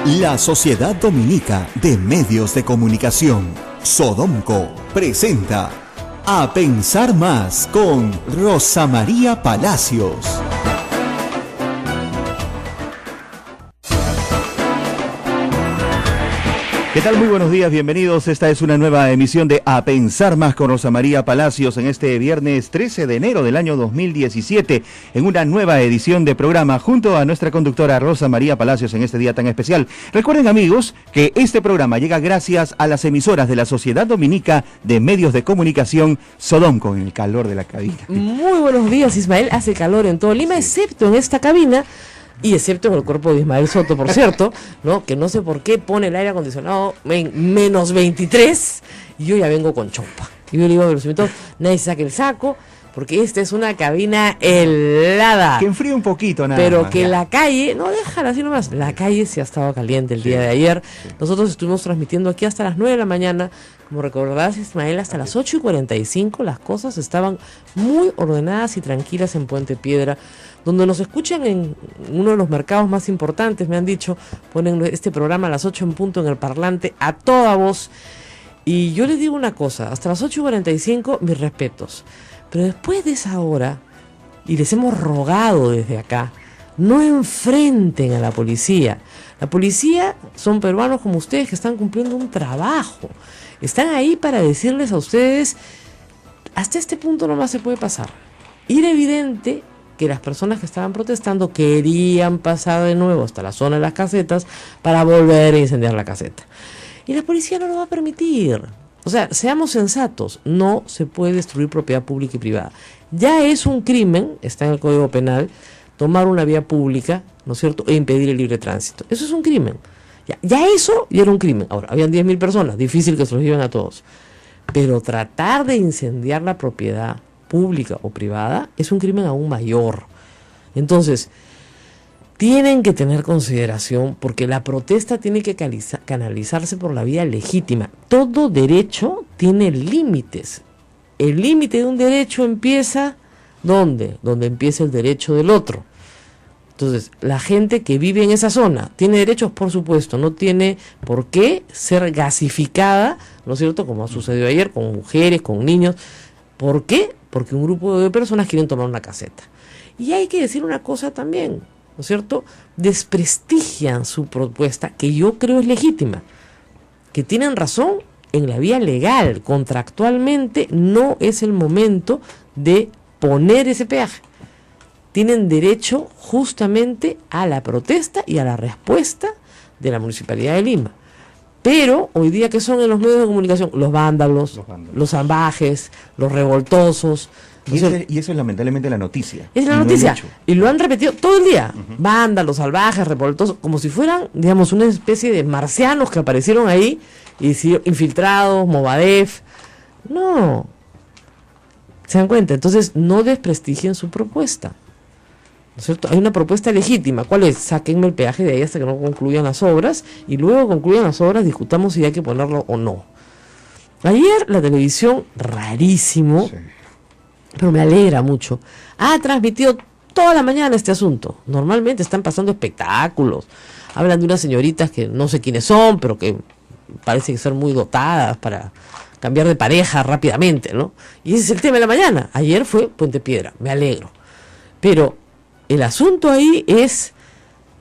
La Sociedad Dominica de Medios de Comunicación, Sodomco, presenta A Pensar Más con Rosa María Palacios. ¿Qué tal? Muy buenos días, bienvenidos. Esta es una nueva emisión de A Pensar Más con Rosa María Palacios en este viernes 13 de enero del año 2017, en una nueva edición de programa junto a nuestra conductora Rosa María Palacios en este día tan especial. Recuerden, amigos, que este programa llega gracias a las emisoras de la Sociedad Dominica de Medios de Comunicación, Sodomco, en el calor de la cabina. Muy buenos días, Ismael. Hace calor en todo Lima, excepto en esta cabina. Y excepto en el cuerpo de Ismael Soto, por cierto, ¿no? Que no sé por qué pone el aire acondicionado en menos 23 y yo ya vengo con chompa. Y yo le digo a los invitados, nadie saque el saco, porque esta es una cabina helada. Que enfríe un poquito, nada pero más, que ya. La calle, no, déjala así nomás, la calle sí ha estado caliente el día de ayer. Nosotros estuvimos transmitiendo aquí hasta las 9 de la mañana. Como recordarás, Ismael, hasta las 8:45 las cosas estaban muy ordenadas y tranquilas en Puente Piedra, donde nos escuchan en uno de los mercados más importantes, me han dicho, ponen este programa a las 8 en punto en el parlante a toda voz. Y yo les digo una cosa, hasta las 8:45 mis respetos, pero después de esa hora, y les hemos rogado desde acá, no enfrenten a la policía. La policía son peruanos como ustedes que están cumpliendo un trabajo. Están ahí para decirles a ustedes, hasta este punto nomás se puede pasar. Y era evidente que las personas que estaban protestando querían pasar de nuevo hasta la zona de las casetas para volver a incendiar la caseta. Y la policía no lo va a permitir. O sea, seamos sensatos, no se puede destruir propiedad pública y privada. Ya es un crimen, está en el Código Penal, tomar una vía pública, ¿no es cierto?, e impedir el libre tránsito. Eso es un crimen. Ya eso ya era un crimen. Ahora, habían 10.000 personas, difícil que se los lleven a todos. Pero tratar de incendiar la propiedad pública o privada es un crimen aún mayor. Entonces, tienen que tener consideración porque la protesta tiene que canalizarse por la vía legítima. Todo derecho tiene límites. El límite de un derecho empieza ¿dónde? Donde empieza el derecho del otro. Entonces, la gente que vive en esa zona tiene derechos, por supuesto, no tiene por qué ser gasificada, ¿no es cierto?, como sucedió ayer con mujeres, con niños. ¿Por qué? Porque un grupo de personas quieren tomar una caseta. Y hay que decir una cosa también, ¿no es cierto? Desprestigian su propuesta, que yo creo es legítima, que tienen razón en la vía legal. Contractualmente no es el momento de poner ese peaje. Tienen derecho justamente a la protesta y a la respuesta de la Municipalidad de Lima. Pero hoy día, ¿qué son en los medios de comunicación? Los vándalos, los salvajes, los revoltosos. Y eso es lamentablemente la noticia. Es la noticia. Y lo han repetido todo el día. Vándalos, salvajes, revoltosos, como si fueran, digamos, una especie de marcianos que aparecieron ahí, y infiltrados, Movadef. No. ¿Se dan cuenta? Entonces, no desprestigien su propuesta. ¿No es cierto? Hay una propuesta legítima. ¿Cuál es? Sáquenme el peaje de ahí hasta que no concluyan las obras, y luego concluyan las obras, discutamos si hay que ponerlo o no. Ayer la televisión, rarísimo, sí, pero me alegra mucho, ha transmitido toda la mañana este asunto. Normalmente están pasando espectáculos, hablan de unas señoritas que no sé quiénes son, pero que parecen ser muy dotadas para cambiar de pareja rápidamente, ¿no? Y ese es el tema de la mañana. Ayer fue Puente Piedra, me alegro. Pero el asunto ahí es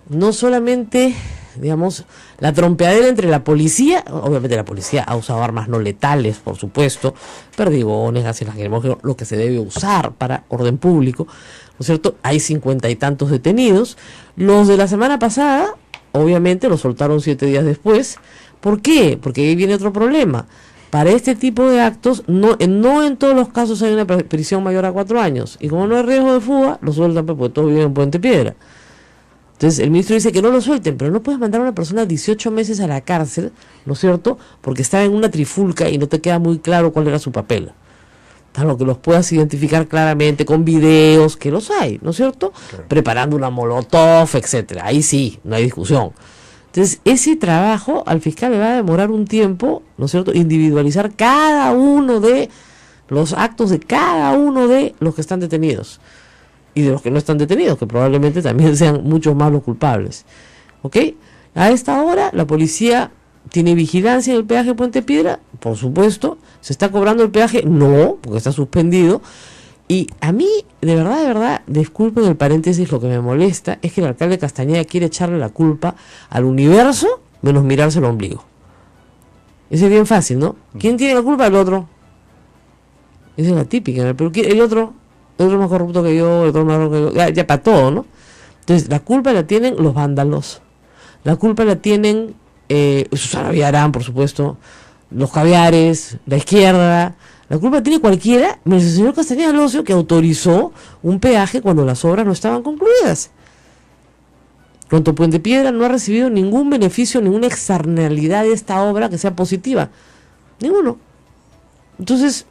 no solamente, digamos, la trompeadera entre la policía. Obviamente la policía ha usado armas no letales, por supuesto, perdigones, gases lacrimógenos, lo que se debe usar para orden público, ¿no es cierto? Hay 50 y tantos detenidos. Los de la semana pasada, obviamente, los soltaron 7 días después. ¿Por qué? Porque ahí viene otro problema. Para este tipo de actos, no en todos los casos hay una prisión mayor a 4 años. Y como no hay riesgo de fuga, lo sueltan porque todos viven en Puente Piedra. Entonces el ministro dice que no lo suelten, pero no puedes mandar a una persona 18 meses a la cárcel, ¿no es cierto?, porque estaba en una trifulca y no te queda muy claro cuál era su papel. Para lo que los puedas identificar claramente con videos, que los hay, ¿no es cierto? Claro. Preparando una molotov, etcétera. Ahí sí, no hay discusión. Entonces, ese trabajo al fiscal le va a demorar un tiempo, ¿no es cierto?, individualizar cada uno de los actos de cada uno de los que están detenidos. Y de los que no están detenidos, que probablemente también sean muchos más los culpables. ¿Ok? A esta hora la policía tiene vigilancia en el peaje de Puente Piedra, por supuesto. ¿Se está cobrando el peaje? No, porque está suspendido. Y a mí, de verdad, disculpen el paréntesis, lo que me molesta es que el alcalde Castañeda quiere echarle la culpa al universo menos mirarse el ombligo. Ese es bien fácil, ¿no? ¿Quién tiene la culpa? El otro. Esa es la típica, pero el otro es más corrupto que yo, el otro más corrupto que yo, ya para todo, ¿no? Entonces, la culpa la tienen los vándalos. La culpa la tienen Susana Villarán, por supuesto, los caviares, la izquierda. La culpa tiene cualquiera, menos el señor Castañeda Locio, que autorizó un peaje cuando las obras no estaban concluidas. Cuanto Puente Piedra no ha recibido ningún beneficio, ninguna externalidad de esta obra que sea positiva. Ninguno. Entonces,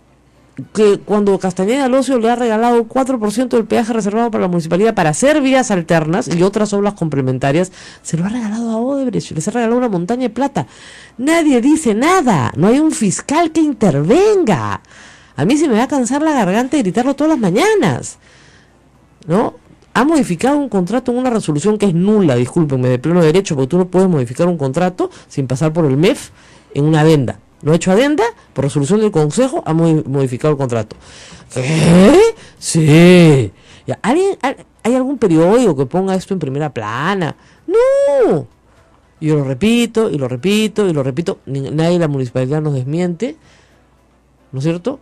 que cuando Castañeda Locio le ha regalado el 4% del peaje reservado para la municipalidad para hacer vías alternas y otras obras complementarias, se lo ha regalado a Odebrecht, les ha regalado una montaña de plata. Nadie dice nada, no hay un fiscal que intervenga. A mí se me va a cansar la garganta de gritarlo todas las mañanas, ¿no? Ha modificado un contrato en una resolución que es nula, discúlpenme, de pleno derecho, porque tú no puedes modificar un contrato sin pasar por el MEF en una adenda. No ha hecho adenda, por resolución del Consejo ha modificado el contrato. ¿Qué? Sí. Ya, ¿hay algún periódico que ponga esto en primera plana? No. Yo lo repito, y lo repito, y lo repito. Nadie de la municipalidad nos desmiente, ¿no es cierto?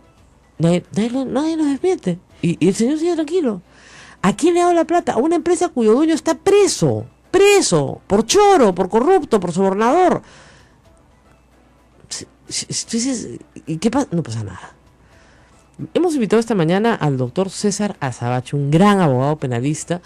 Nadie nos desmiente. Y el señor sigue tranquilo. ¿A quién le ha dado la plata? A una empresa cuyo dueño está preso, por choro, por corrupto, por sobornador. ¿Y qué pasa? No pasa nada. Hemos invitado esta mañana al doctor César Azabache, un gran abogado penalista,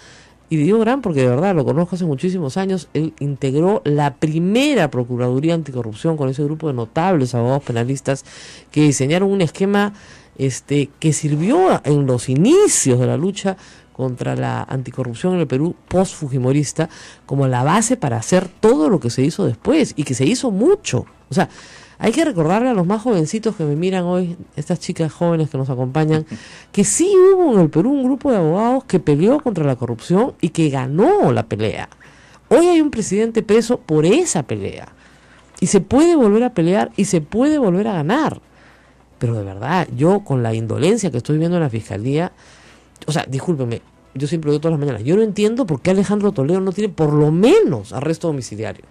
y digo gran porque de verdad lo conozco hace muchísimos años. Él integró la primera Procuraduría Anticorrupción con ese grupo de notables abogados penalistas que diseñaron un esquema que sirvió en los inicios de la lucha contra la anticorrupción en el Perú post-fujimorista como la base para hacer todo lo que se hizo después, y que se hizo mucho. O sea, hay que recordarle a los más jovencitos que me miran hoy, estas chicas jóvenes que nos acompañan, que sí hubo en el Perú un grupo de abogados que peleó contra la corrupción y que ganó la pelea. Hoy hay un presidente preso por esa pelea. Y se puede volver a pelear y se puede volver a ganar. Pero de verdad, yo con la indolencia que estoy viendo en la fiscalía, o sea, discúlpeme, yo siempre lo digo todas las mañanas, yo no entiendo por qué Alejandro Toledo no tiene por lo menos arresto domiciliario.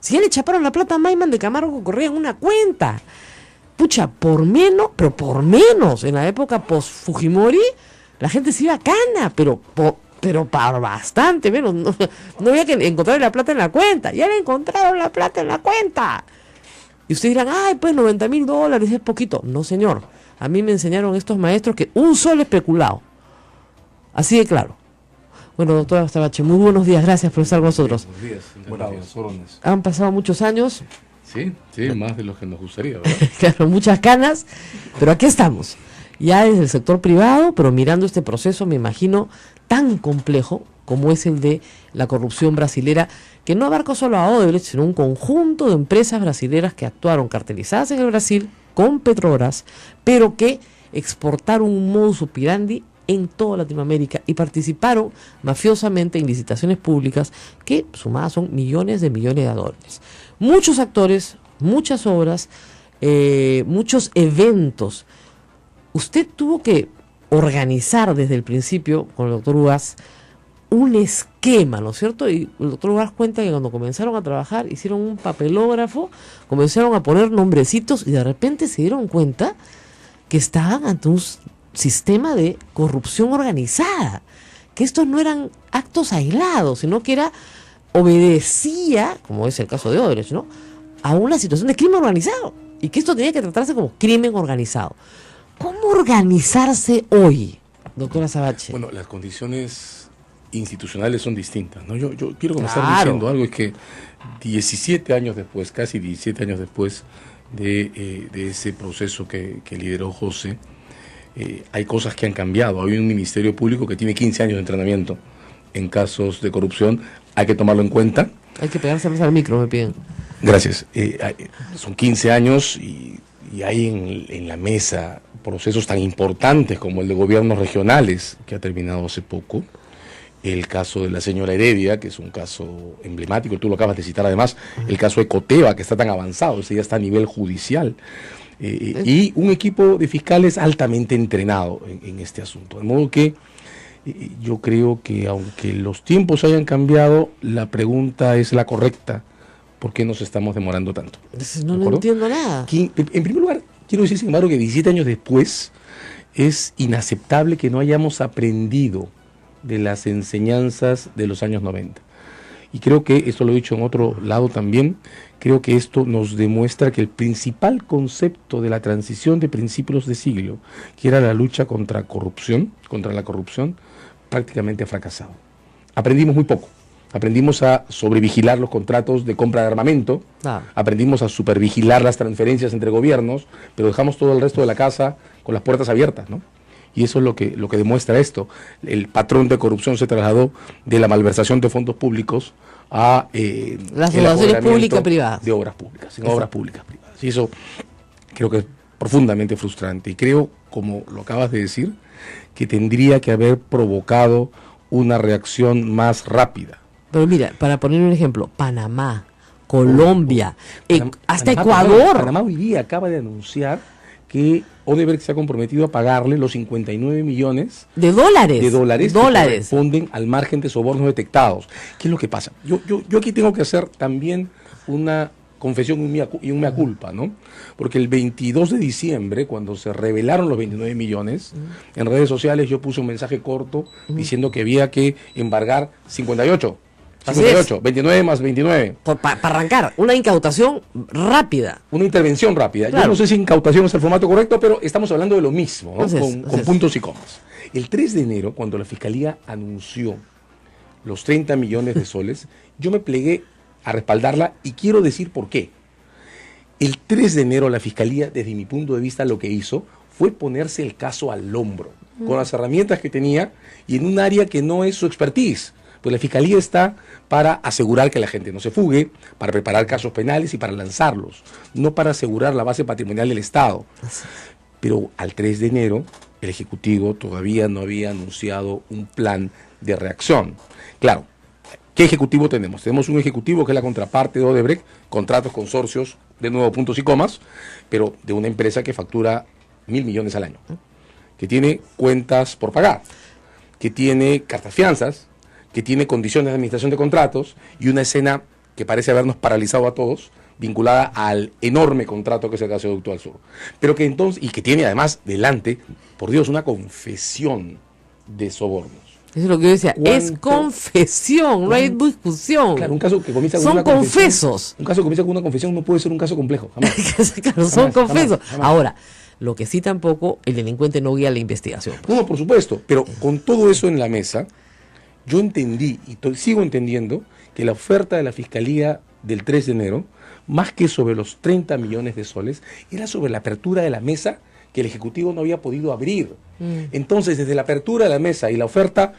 Si ya le chaparon la plata a Maiman de Camargo que corría en una cuenta. Pucha, por menos, pero por menos. En la época post-Fujimori, la gente se iba a cana, pero para bastante menos. No había que encontrar la plata en la cuenta. Ya le encontraron la plata en la cuenta. Y ustedes dirán, ay, pues $90,000 es poquito. No, señor. A mí me enseñaron estos maestros que un solo especulado. Así de claro. Bueno, doctora Azabache, muy buenos días, gracias por estar con nosotros. Buenos días. Han pasado muchos años. Sí, más de los que nos gustaría, ¿verdad? Claro, muchas canas, pero aquí estamos. Ya desde el sector privado, pero mirando este proceso, me imagino, tan complejo como es el de la corrupción brasilera, que no abarca solo a Odebrecht, sino un conjunto de empresas brasileras que actuaron cartelizadas en el Brasil con Petrobras, pero que exportaron un modus operandi en toda Latinoamérica y participaron mafiosamente en licitaciones públicas que sumadas son millones de dólares. Muchos actores, muchas obras, muchos eventos. Usted tuvo que organizar desde el principio con el doctor Ugaz un esquema, ¿no es cierto? Y el doctor Ugaz cuenta que cuando comenzaron a trabajar hicieron un papelógrafo, comenzaron a poner nombrecitos y de repente se dieron cuenta que estaban ante un sistema de corrupción organizada, que estos no eran actos aislados, sino que obedecía, como es el caso de Odebrecht, ¿no?, a una situación de crimen organizado, y que esto tenía que tratarse como crimen organizado. ¿Cómo organizarse hoy, doctora Azabache? Bueno, las condiciones institucionales son distintas, ¿no? Yo quiero comenzar diciendo algo, es que 17 años después, casi 17 años después de ese proceso que lideró José, hay cosas que han cambiado. Hay un ministerio público que tiene 15 años de entrenamiento en casos de corrupción. Hay que tomarlo en cuenta. Hay que pegarse más al micro, me piden. Gracias. Son 15 años y hay en la mesa procesos tan importantes como el de gobiernos regionales, que ha terminado hace poco, el caso de la señora Heredia, que es un caso emblemático, tú lo acabas de citar además, el caso de Coteva, que está tan avanzado, ese ya está a nivel judicial, y un equipo de fiscales altamente entrenado en este asunto. De modo que yo creo que aunque los tiempos hayan cambiado, la pregunta es la correcta. ¿Por qué nos estamos demorando tanto? No entiendo nada. En primer lugar, quiero decir, sin embargo, que 17 años después es inaceptable que no hayamos aprendido de las enseñanzas de los años 90. Y creo que, esto lo he dicho en otro lado también, creo que esto nos demuestra que el principal concepto de la transición de principios de siglo, que era la lucha contra la corrupción, prácticamente ha fracasado. Aprendimos muy poco. Aprendimos a sobrevigilar los contratos de compra de armamento, aprendimos a supervigilar las transferencias entre gobiernos, pero dejamos todo el resto de la casa con las puertas abiertas, ¿no? Y eso es lo que demuestra esto. El patrón de corrupción se trasladó de la malversación de fondos públicos a las donaciones públicas-privadas. De obras públicas, en obras públicas-privadas. Y eso creo que es profundamente frustrante. Y creo, como lo acabas de decir, que tendría que haber provocado una reacción más rápida. Pero mira, para poner un ejemplo, Panamá, Colombia, hasta Ecuador. Panamá hoy día acaba de anunciar que Odebrecht se ha comprometido a pagarle los 59 millones de dólares que corresponden al margen de sobornos detectados. ¿Qué es lo que pasa? Yo aquí tengo que hacer también una confesión y un mea culpa, ¿no? Porque el 22 de diciembre, cuando se revelaron los 29 millones, en redes sociales yo puse un mensaje corto diciendo que había que embargar 58, 29 más 29. Para arrancar, una incautación rápida. Una intervención rápida. Claro. Yo no sé si incautación es el formato correcto, pero estamos hablando de lo mismo, ¿no? Con puntos y comas. El 3 de enero, cuando la Fiscalía anunció los 30 millones de soles, yo me plegué a respaldarla y quiero decir por qué. El 3 de enero la Fiscalía, desde mi punto de vista, lo que hizo fue ponerse el caso al hombro, con las herramientas que tenía y en un área que no es su expertise. Pues la Fiscalía está para asegurar que la gente no se fugue, para preparar casos penales y para lanzarlos, no para asegurar la base patrimonial del Estado. Pero al 3 de enero, el Ejecutivo todavía no había anunciado un plan de reacción. Claro, ¿qué Ejecutivo tenemos? Tenemos un Ejecutivo que es la contraparte de Odebrecht, contratos, consorcios, de nuevo puntos y comas, pero de una empresa que factura 1.000 millones al año, que tiene cuentas por pagar, que tiene cartas fianzas, que tiene condiciones de administración de contratos y una escena que parece habernos paralizado a todos, vinculada al enorme contrato que es el gasoducto al sur. Pero que entonces, y que tiene además delante, por Dios, una confesión de sobornos. Eso es lo que yo decía, es confesión, no hay discusión. Claro, un caso que comienza con son una confesión. confesos. Un caso que comienza con una confesión no puede ser un caso complejo, jamás. Claro, son confesos. Jamás. Ahora, lo que sí tampoco, el delincuente no guía la investigación. No, por supuesto, pero con todo eso en la mesa, yo entendí y sigo entendiendo que la oferta de la Fiscalía del 3 de enero, más que sobre los 30 millones de soles, era sobre la apertura de la mesa que el Ejecutivo no había podido abrir. Entonces, desde la apertura de la mesa y la oferta,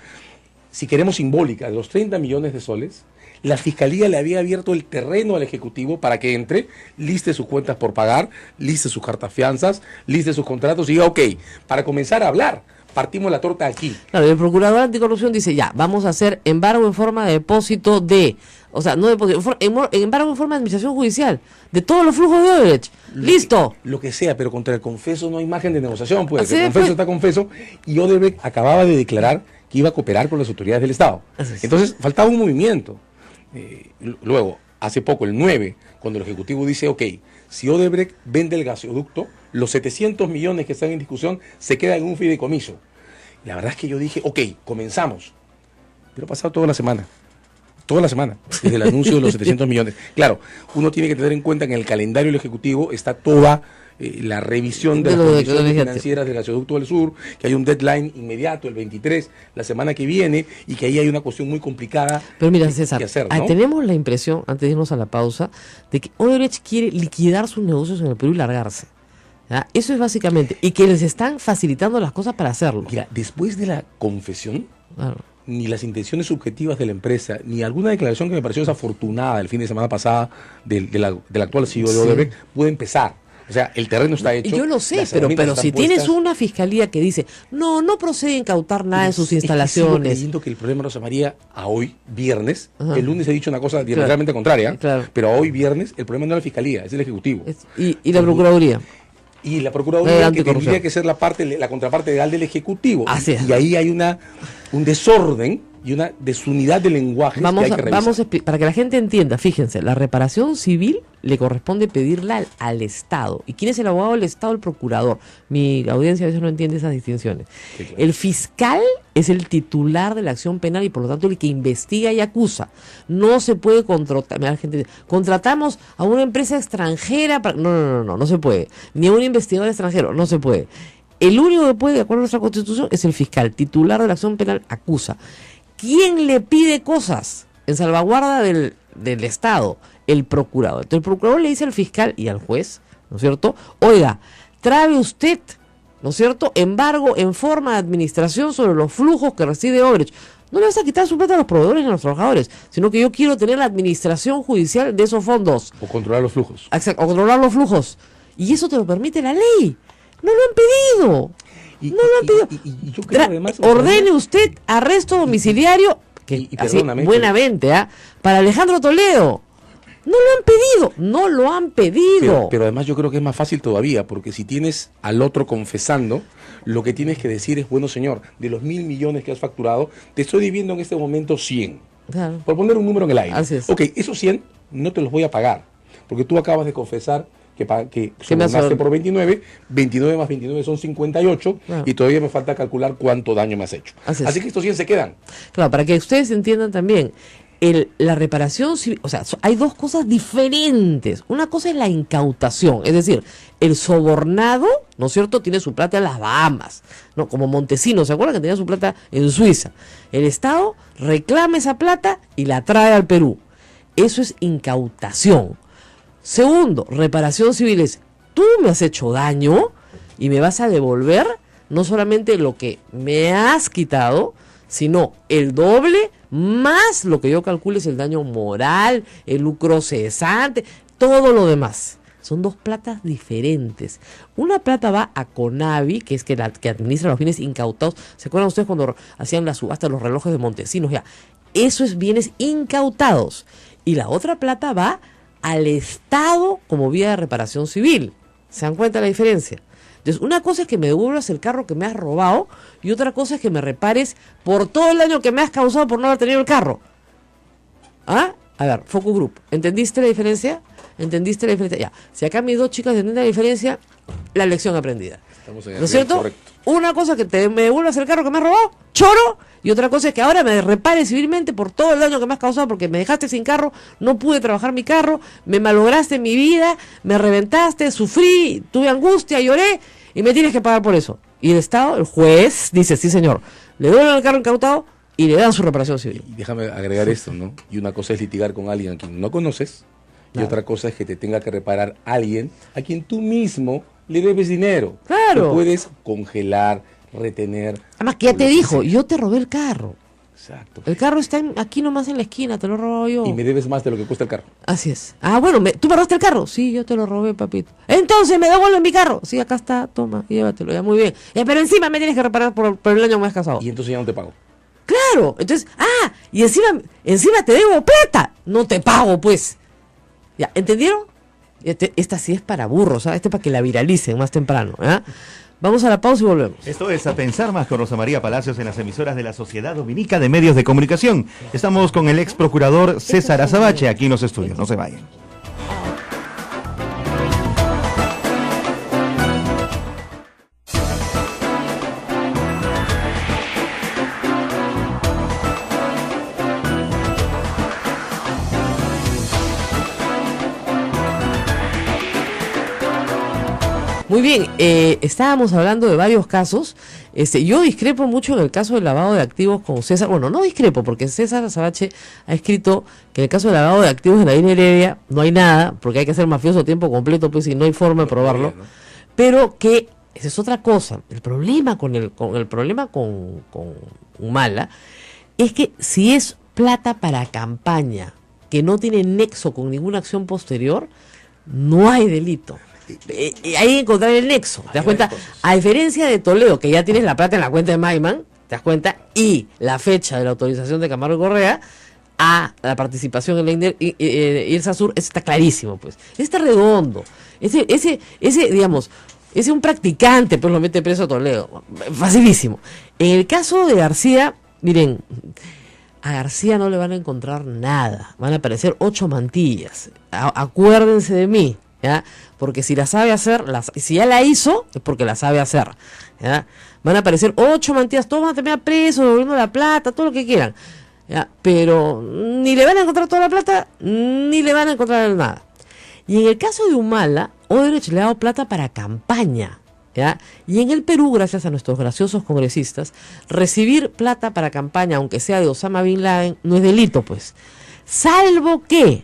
si queremos simbólica, de los 30 millones de soles, la Fiscalía le había abierto el terreno al Ejecutivo para que entre, liste sus cuentas por pagar, liste sus cartas fianzas, liste sus contratos y diga, ok, para comenzar a hablar, partimos la torta aquí. Claro, el procurador anticorrupción dice, ya, vamos a hacer embargo en forma de depósito de, o sea, no depósito, embargo en forma de administración judicial, de todos los flujos de Odebrecht. ¡Listo! Lo que sea, pero contra el confeso no hay margen de negociación, pues. El confeso está confeso y Odebrecht acababa de declarar que iba a cooperar con las autoridades del Estado. Entonces, faltaba un movimiento. Luego, hace poco, el 9, cuando el Ejecutivo dice, ok, si Odebrecht vende el gasoducto, los 700 millones que están en discusión se quedan en un fideicomiso. La verdad es que yo dije, ok, comenzamos. Pero ha pasado toda la semana, desde el anuncio de los 700 millones. Claro, uno tiene que tener en cuenta que en el calendario del Ejecutivo está toda la revisión de las condiciones financieras del gasoducto del sur, que hay un deadline inmediato, el 23, la semana que viene, y que ahí hay una cuestión muy complicada. Pero mira, César, que hacer, ¿no? Tenemos la impresión, antes de irnos a la pausa, de que Odebrecht quiere liquidar sus negocios en el Perú y largarse. ¿Ya? Eso es básicamente, y que les están facilitando las cosas para hacerlo. Mira, después de la confesión, ni las intenciones subjetivas de la empresa, ni alguna declaración que me pareció desafortunada el fin de semana pasada del actual CEO de Odebrecht, puede empezar. O sea, el terreno está hecho. Yo lo sé, pero si tienes una fiscalía que dice, no procede a incautar nada en sus instalaciones. Sigo creyendo que el problema, Rosa María, a hoy, viernes, el lunes he dicho una cosa diametralmente contraria, pero a hoy, viernes, el problema no es la fiscalía, es el Ejecutivo. Y la Procuraduría. Y la Procuraduría, que tendría que ser la contraparte legal del Ejecutivo. Así es. Y ahí hay un desorden y una desunidad de lenguaje que hay que revisar. Para que la gente entienda, fíjense, la reparación civil le corresponde pedirla al Estado. ¿Y quién es el abogado del Estado? El procurador. Mi audiencia a veces no entiende esas distinciones. Sí, claro. El fiscal es el titular de la acción penal y por lo tanto el que investiga y acusa. No se puede contratar. La gente dice, contratamos a una empresa extranjera para... No se puede. Ni a un investigador extranjero, no se puede. El único que puede, de acuerdo a nuestra Constitución, es el fiscal, titular de la acción penal, acusa. ¿Quién le pide cosas en salvaguarda del Estado? El procurador. Entonces el procurador le dice al fiscal y al juez, ¿no es cierto? Oiga, trabe usted, ¿no es cierto?, embargo en forma de administración sobre los flujos que recibe Odebrecht. No le vas a quitar su plata a los proveedores ni a los trabajadores, sino que yo quiero tener la administración judicial de esos fondos. O controlar los flujos. Exacto, o controlar los flujos. Y eso te lo permite la ley. No lo han pedido. No lo han pedido. Y yo creo además, ordene usted arresto domiciliario, que buenamente, para Alejandro Toledo. No lo han pedido. Pero además yo creo que es más fácil todavía, porque si tienes al otro confesando, lo que tienes que decir es, bueno señor, de los 1.000 millones que has facturado, te estoy debiendo en este momento 100. Claro. Por poner un número en el aire. Así es. Ok, esos 100 no te los voy a pagar, porque tú acabas de confesar que sobornaste por 29 más 29 son 58, claro, y todavía me falta calcular cuánto daño me has hecho. Así que estos 100 se quedan. Claro, para que ustedes entiendan también, la reparación civil, o sea, hay dos cosas diferentes. Una cosa es la incautación, es decir, el sobornado, ¿no es cierto?, tiene su plata en las Bahamas, ¿no? Como Montesinos, ¿se acuerdan que tenía su plata en Suiza? El Estado reclama esa plata y la trae al Perú. Eso es incautación. Segundo, reparación civil es, tú me has hecho daño y me vas a devolver no solamente lo que me has quitado, sino el doble más lo que yo calcule es el daño moral, el lucro cesante, todo lo demás. Son dos platas diferentes. Una plata va a CONAVI, que es que administra los bienes incautados. ¿Se acuerdan ustedes cuando hacían la subasta de los relojes de Montesinos? Ya, eso es bienes incautados. Y la otra plata va al Estado como vía de reparación civil. ¿Se dan cuenta la diferencia? Entonces, una cosa es que me devuelvas el carro que me has robado y otra cosa es que me repares por todo el daño que me has causado por no haber tenido el carro. ¿Ah? A ver, Focus Group, ¿entendiste la diferencia? ¿Entendiste la diferencia? Ya, si acá mis dos chicas entienden la diferencia, la lección aprendida. ¿No es cierto? Correcto. Una cosa es que me devuelvas el carro que me has robado, choro, y otra cosa es que ahora me repares civilmente por todo el daño que me has causado porque me dejaste sin carro, no pude trabajar mi carro, me malograste mi vida, me reventaste, sufrí, tuve angustia, lloré y me tienes que pagar por eso. Y el Estado, el juez, dice, sí señor, le devuelven el carro incautado y le dan su reparación civil. Y déjame agregar esto, ¿no? Y una cosa es litigar con alguien a quien no conoces, y otra cosa es que te tenga que reparar alguien a quien tú mismo le debes dinero. Claro. Lo puedes congelar, retener. Además que ya te dijo, yo te robé el carro. Exacto. El carro está aquí nomás en la esquina, te lo he robado yo. Y me debes más de lo que cuesta el carro. Así es. Ah, bueno, ¿tú me robaste el carro? Sí, yo te lo robé, papito. Entonces, ¿me devuelven mi carro? Sí, acá está, toma, llévatelo, ya muy bien. Pero encima me tienes que reparar por el año que me has casado. Y entonces ya no te pago. Claro, entonces, y encima te debo plata. No te pago, pues. Ya, ¿entendieron? Esta sí es para burros, ¿sabes? Este es para que la viralicen más temprano, ¿eh? Vamos a la pausa y volvemos. Esto es A Pensar Más con Rosa María Palacios en las emisoras de la Sociedad Dominica de Medios de Comunicación. Estamos con el ex procurador César Azabache aquí en los estudios. No se vayan. Muy bien, estábamos hablando de varios casos. Yo discrepo mucho en el caso del lavado de activos con César. Bueno, no discrepo porque César Azabache ha escrito que en el caso del lavado de activos de Nadine Heredia no hay nada, porque hay que ser mafioso a tiempo completo, pues, y no hay forma de probarlo. ¿No? Pero que esa es otra cosa. El problema con Humala es que si es plata para campaña que no tiene nexo con ninguna acción posterior, no hay delito. ahí encontrar el nexo, ¿te das cuenta? A diferencia de Toledo, que ya tienes la plata en la cuenta de Maiman, ¿te das cuenta? Y la fecha de la autorización de Camargo Correa a la participación en la IRSASUR, eso está clarísimo, pues. Está redondo. Ese, digamos, ese un practicante, pues lo mete preso a Toledo. Facilísimo. En el caso de García, miren, a García no le van a encontrar nada. Van a aparecer 8 mantillas. Acuérdense de mí, ¿ya? Porque si la sabe hacer, si ya la hizo, es porque la sabe hacer, ¿ya? Van a aparecer 8 mantillas, todos van a terminar presos, devolviendo la plata, todo lo que quieran, ¿ya? Pero ni le van a encontrar toda la plata, ni le van a encontrar nada. Y en el caso de Humala, Odebrecht le ha dado plata para campaña, ¿ya? Y en el Perú, gracias a nuestros graciosos congresistas, recibir plata para campaña, aunque sea de Osama Bin Laden, no es delito, pues. Salvo que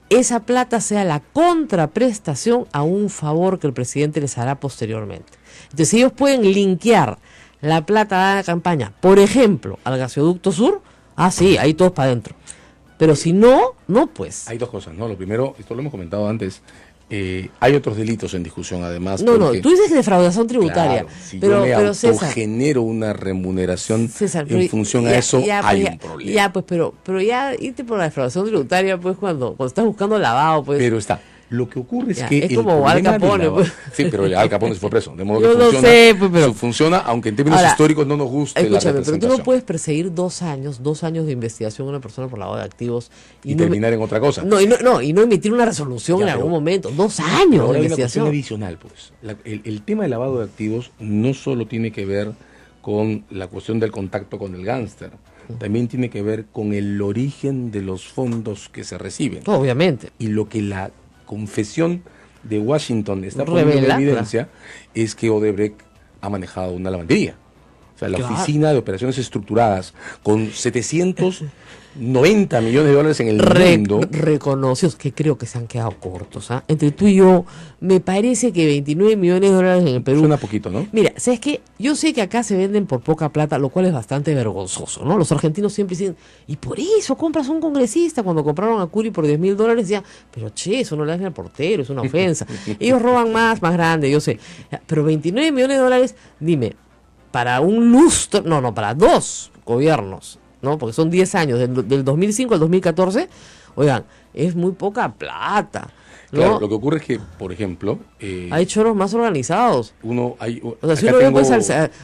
esa plata sea la contraprestación a un favor que el presidente les hará posteriormente. Entonces, ellos pueden linkear la plata dada a la campaña, por ejemplo, al gasoducto sur, sí, ahí todos para adentro. Pero si no, pues. Hay dos cosas, ¿no? Lo primero, esto lo hemos comentado antes, hay otros delitos en discusión, además. No, tú dices que defraudación tributaria. Claro, si pero yo me César, autogenero una remuneración en función a eso, hay un problema. Ya, pues, pero ya irte por la defraudación tributaria, pues, cuando estás buscando lavado, pues. Pero lo que ocurre es que es como Al Capone, pues. Sí, pero Al Capone se fue preso, de modo yo que no funciona, sé, pues, pero funciona, aunque en términos históricos no nos guste la representación. Pero tú no puedes perseguir 2 años de investigación a una persona por lavado de activos y no terminar en otra cosa. No emitir una resolución en algún momento. 2 años de investigación. Hay una cuestión adicional, pues. El tema del lavado de activos no solo tiene que ver con la cuestión del contacto con el gángster, también tiene que ver con el origen de los fondos que se reciben. Obviamente. Y lo que la confesión de Washington está poniendo en evidencia es que Odebrecht ha manejado una lavandería. O sea, la oficina de operaciones estructuradas con 790 millones de dólares en el mundo. Reconocidos, que creo que se han quedado cortos. Entre tú y yo, me parece que 29 millones de dólares en el Perú. Suena poquito, ¿no? Mira, ¿sabes qué? Yo sé que acá se venden por poca plata, lo cual es bastante vergonzoso, ¿no? Los argentinos siempre dicen, y por eso compras a un congresista. Cuando compraron a Curi por 10.000 dólares, decían, pero che, eso no le hacen al portero, es una ofensa. Ellos roban más grande, yo sé. Pero 29 millones de dólares, dime, para un lustro, para 2 gobiernos, ¿no? Porque son 10 años, del 2005 al 2014, oigan, es muy poca plata, ¿no? Claro, lo que ocurre es que, por ejemplo... hay choros más organizados. Si uno ve pues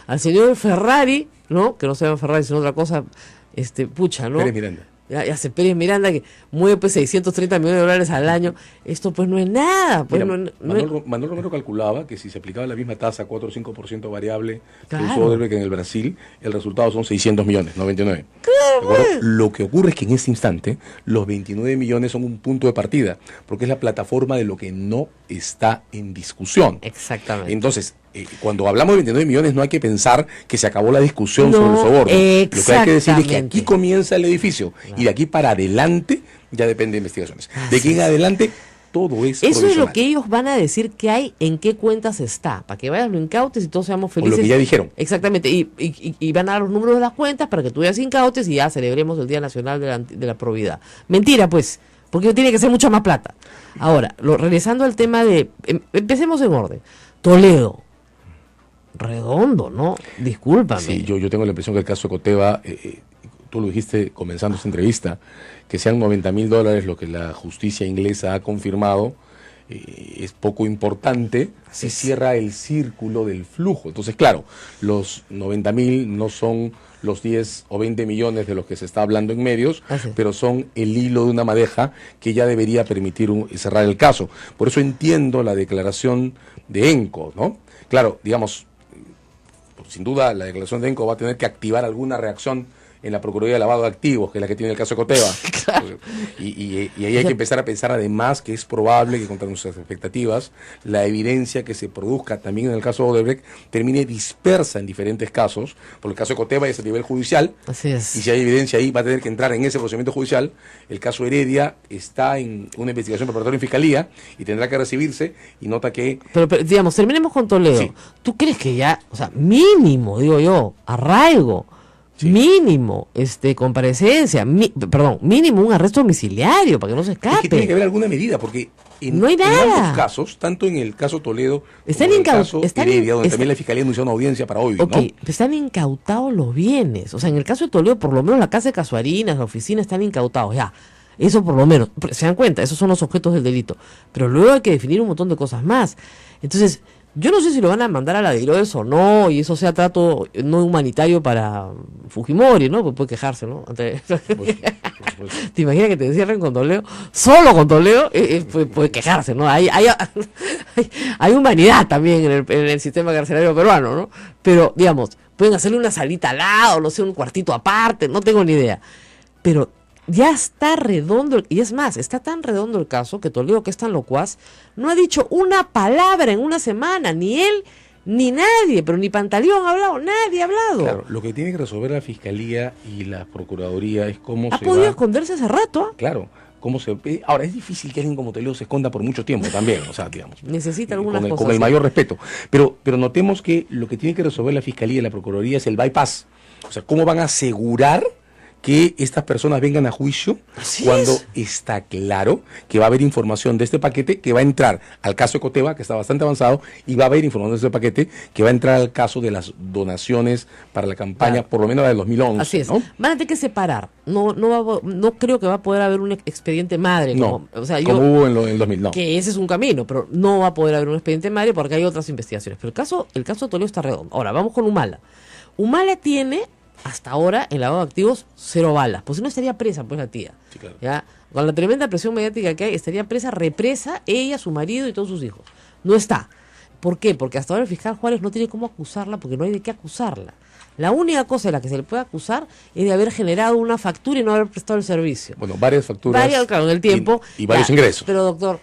al señor Ferrari, ¿no? Que no se llama Ferrari, sino otra cosa, ¿no? Pérez Miranda. Ya se Pérez Miranda, que mueve pues 630 millones de dólares al año. Esto pues no es nada. Pues. Mira, Manuel Romero calculaba que si se aplicaba la misma tasa, 4 o 5% variable, claro, que usó Odebrecht en el Brasil, el resultado son 600 millones, 99. Claro. Lo que ocurre es que en este instante los 29 millones son un punto de partida, porque es la plataforma de lo que no está en discusión. Exactamente. Entonces, cuando hablamos de 29 millones no hay que pensar que se acabó la discusión sobre el soborno. Lo que hay que decir es que aquí comienza el edificio, claro, y de aquí para adelante ya depende de investigaciones. De aquí en adelante todo es eso es lo que ellos van a decir que hay, en qué cuentas está, para que vayas, lo incautes y todos seamos felices. O lo que ya dijeron. Exactamente, y van a dar los números de las cuentas para que tú vayas incautes y ya celebremos el Día Nacional de la Probidad. Mentira, pues, porque tiene que ser mucha más plata. Ahora, regresando al tema de... empecemos en orden. Toledo. Redondo, ¿no? Discúlpame. Sí, yo tengo la impresión que el caso de Coteva, tú lo dijiste comenzando esta entrevista, que sean 90.000 dólares lo que la justicia inglesa ha confirmado, es poco importante, se cierra el círculo del flujo. Entonces, claro, los 90.000 no son los 10 o 20 millones de los que se está hablando en medios, pero son el hilo de una madeja que ya debería permitir cerrar el caso. Por eso entiendo la declaración de ENCO, ¿no? Claro, digamos, sin duda la declaración de ENCO va a tener que activar alguna reacción en la Procuraduría de Lavado de Activos, que es la que tiene el caso de Coteva. Claro. Y ahí hay que empezar a pensar además que es probable que contra nuestras expectativas la evidencia que se produzca también en el caso de Odebrecht termine dispersa en diferentes casos, porque el caso de Coteva es a nivel judicial. Así es. Y si hay evidencia ahí va a tener que entrar en ese procedimiento judicial. El caso Heredia está en una investigación preparatoria en Fiscalía y tendrá que recibirse, y nota que... Pero digamos, terminemos con Toledo. Sí. ¿Tú crees que ya, o sea, mínimo, digo yo, arraigo, sí, mínimo, comparecencia, mínimo un arresto domiciliario para que no se escape? Es que tiene que haber alguna medida, porque no hay nada. En ambos casos, tanto en el caso Toledo están como en el caso Heredia, donde está, también la Fiscalía anunció una audiencia para hoy, ok, ¿no? están incautados los bienes. O sea, en el caso de Toledo, por lo menos la casa de Casuarinas, la oficina, están incautados, ya. Eso por lo menos, se dan cuenta, esos son los objetos del delito. Pero luego hay que definir un montón de cosas más. Entonces, yo no sé si lo van a mandar a la de Herodes o no, y eso sea trato no humanitario para Fujimori, ¿no? Pues puede quejarse, ¿no? ¿Te imaginas que te encierren con Toledo? Solo con Toledo, puede quejarse, ¿no? Hay humanidad también en el sistema carcelario peruano, ¿no? Pero, digamos, pueden hacerle una salita al lado, no sé, un cuartito aparte, no tengo ni idea. Pero ya está redondo, y es más, está tan redondo el caso que Toledo, que es tan locuaz, no ha dicho una palabra en una semana, ni él, ni nadie, pero ni Pantaleón ha hablado, nadie ha hablado. Claro, lo que tiene que resolver la Fiscalía y la Procuraduría es cómo ha podido esconderse hace rato, ¿eh? Claro, cómo se... Ahora, es difícil que alguien como Toledo se esconda por mucho tiempo también, o sea, digamos. Necesita algunas cosas. Con el mayor respeto. Pero notemos que lo que tiene que resolver la Fiscalía y la Procuraduría es el bypass. O sea, cómo van a asegurar que estas personas vengan a juicio cuando está claro que va a haber información de este paquete que va a entrar al caso de Coteva, que está bastante avanzado, y va a haber información de este paquete que va a entrar al caso de las donaciones para la campaña, por lo menos la del 2011. Así es. ¿No? Van a tener que separar. No creo que va a poder haber un expediente madre. No, o sea, como hubo en el 2000, no. Que ese es un camino, pero no va a poder haber un expediente madre porque hay otras investigaciones. Pero el caso de Toledo está redondo. Ahora, vamos con Humala. Humala tiene... hasta ahora, en lavado de activos, 0 balas. Pues si no estaría presa, pues la tía. Sí, claro. ¿Ya? Con la tremenda presión mediática que hay, estaría represa, ella, su marido y todos sus hijos. No está. ¿Por qué? Porque hasta ahora el fiscal Juárez no tiene cómo acusarla porque no hay de qué acusarla. La única cosa de la que se le puede acusar es de haber generado una factura y no haber prestado el servicio. Bueno, varias facturas. Claro, en el tiempo. Y varios ingresos. Pero doctor,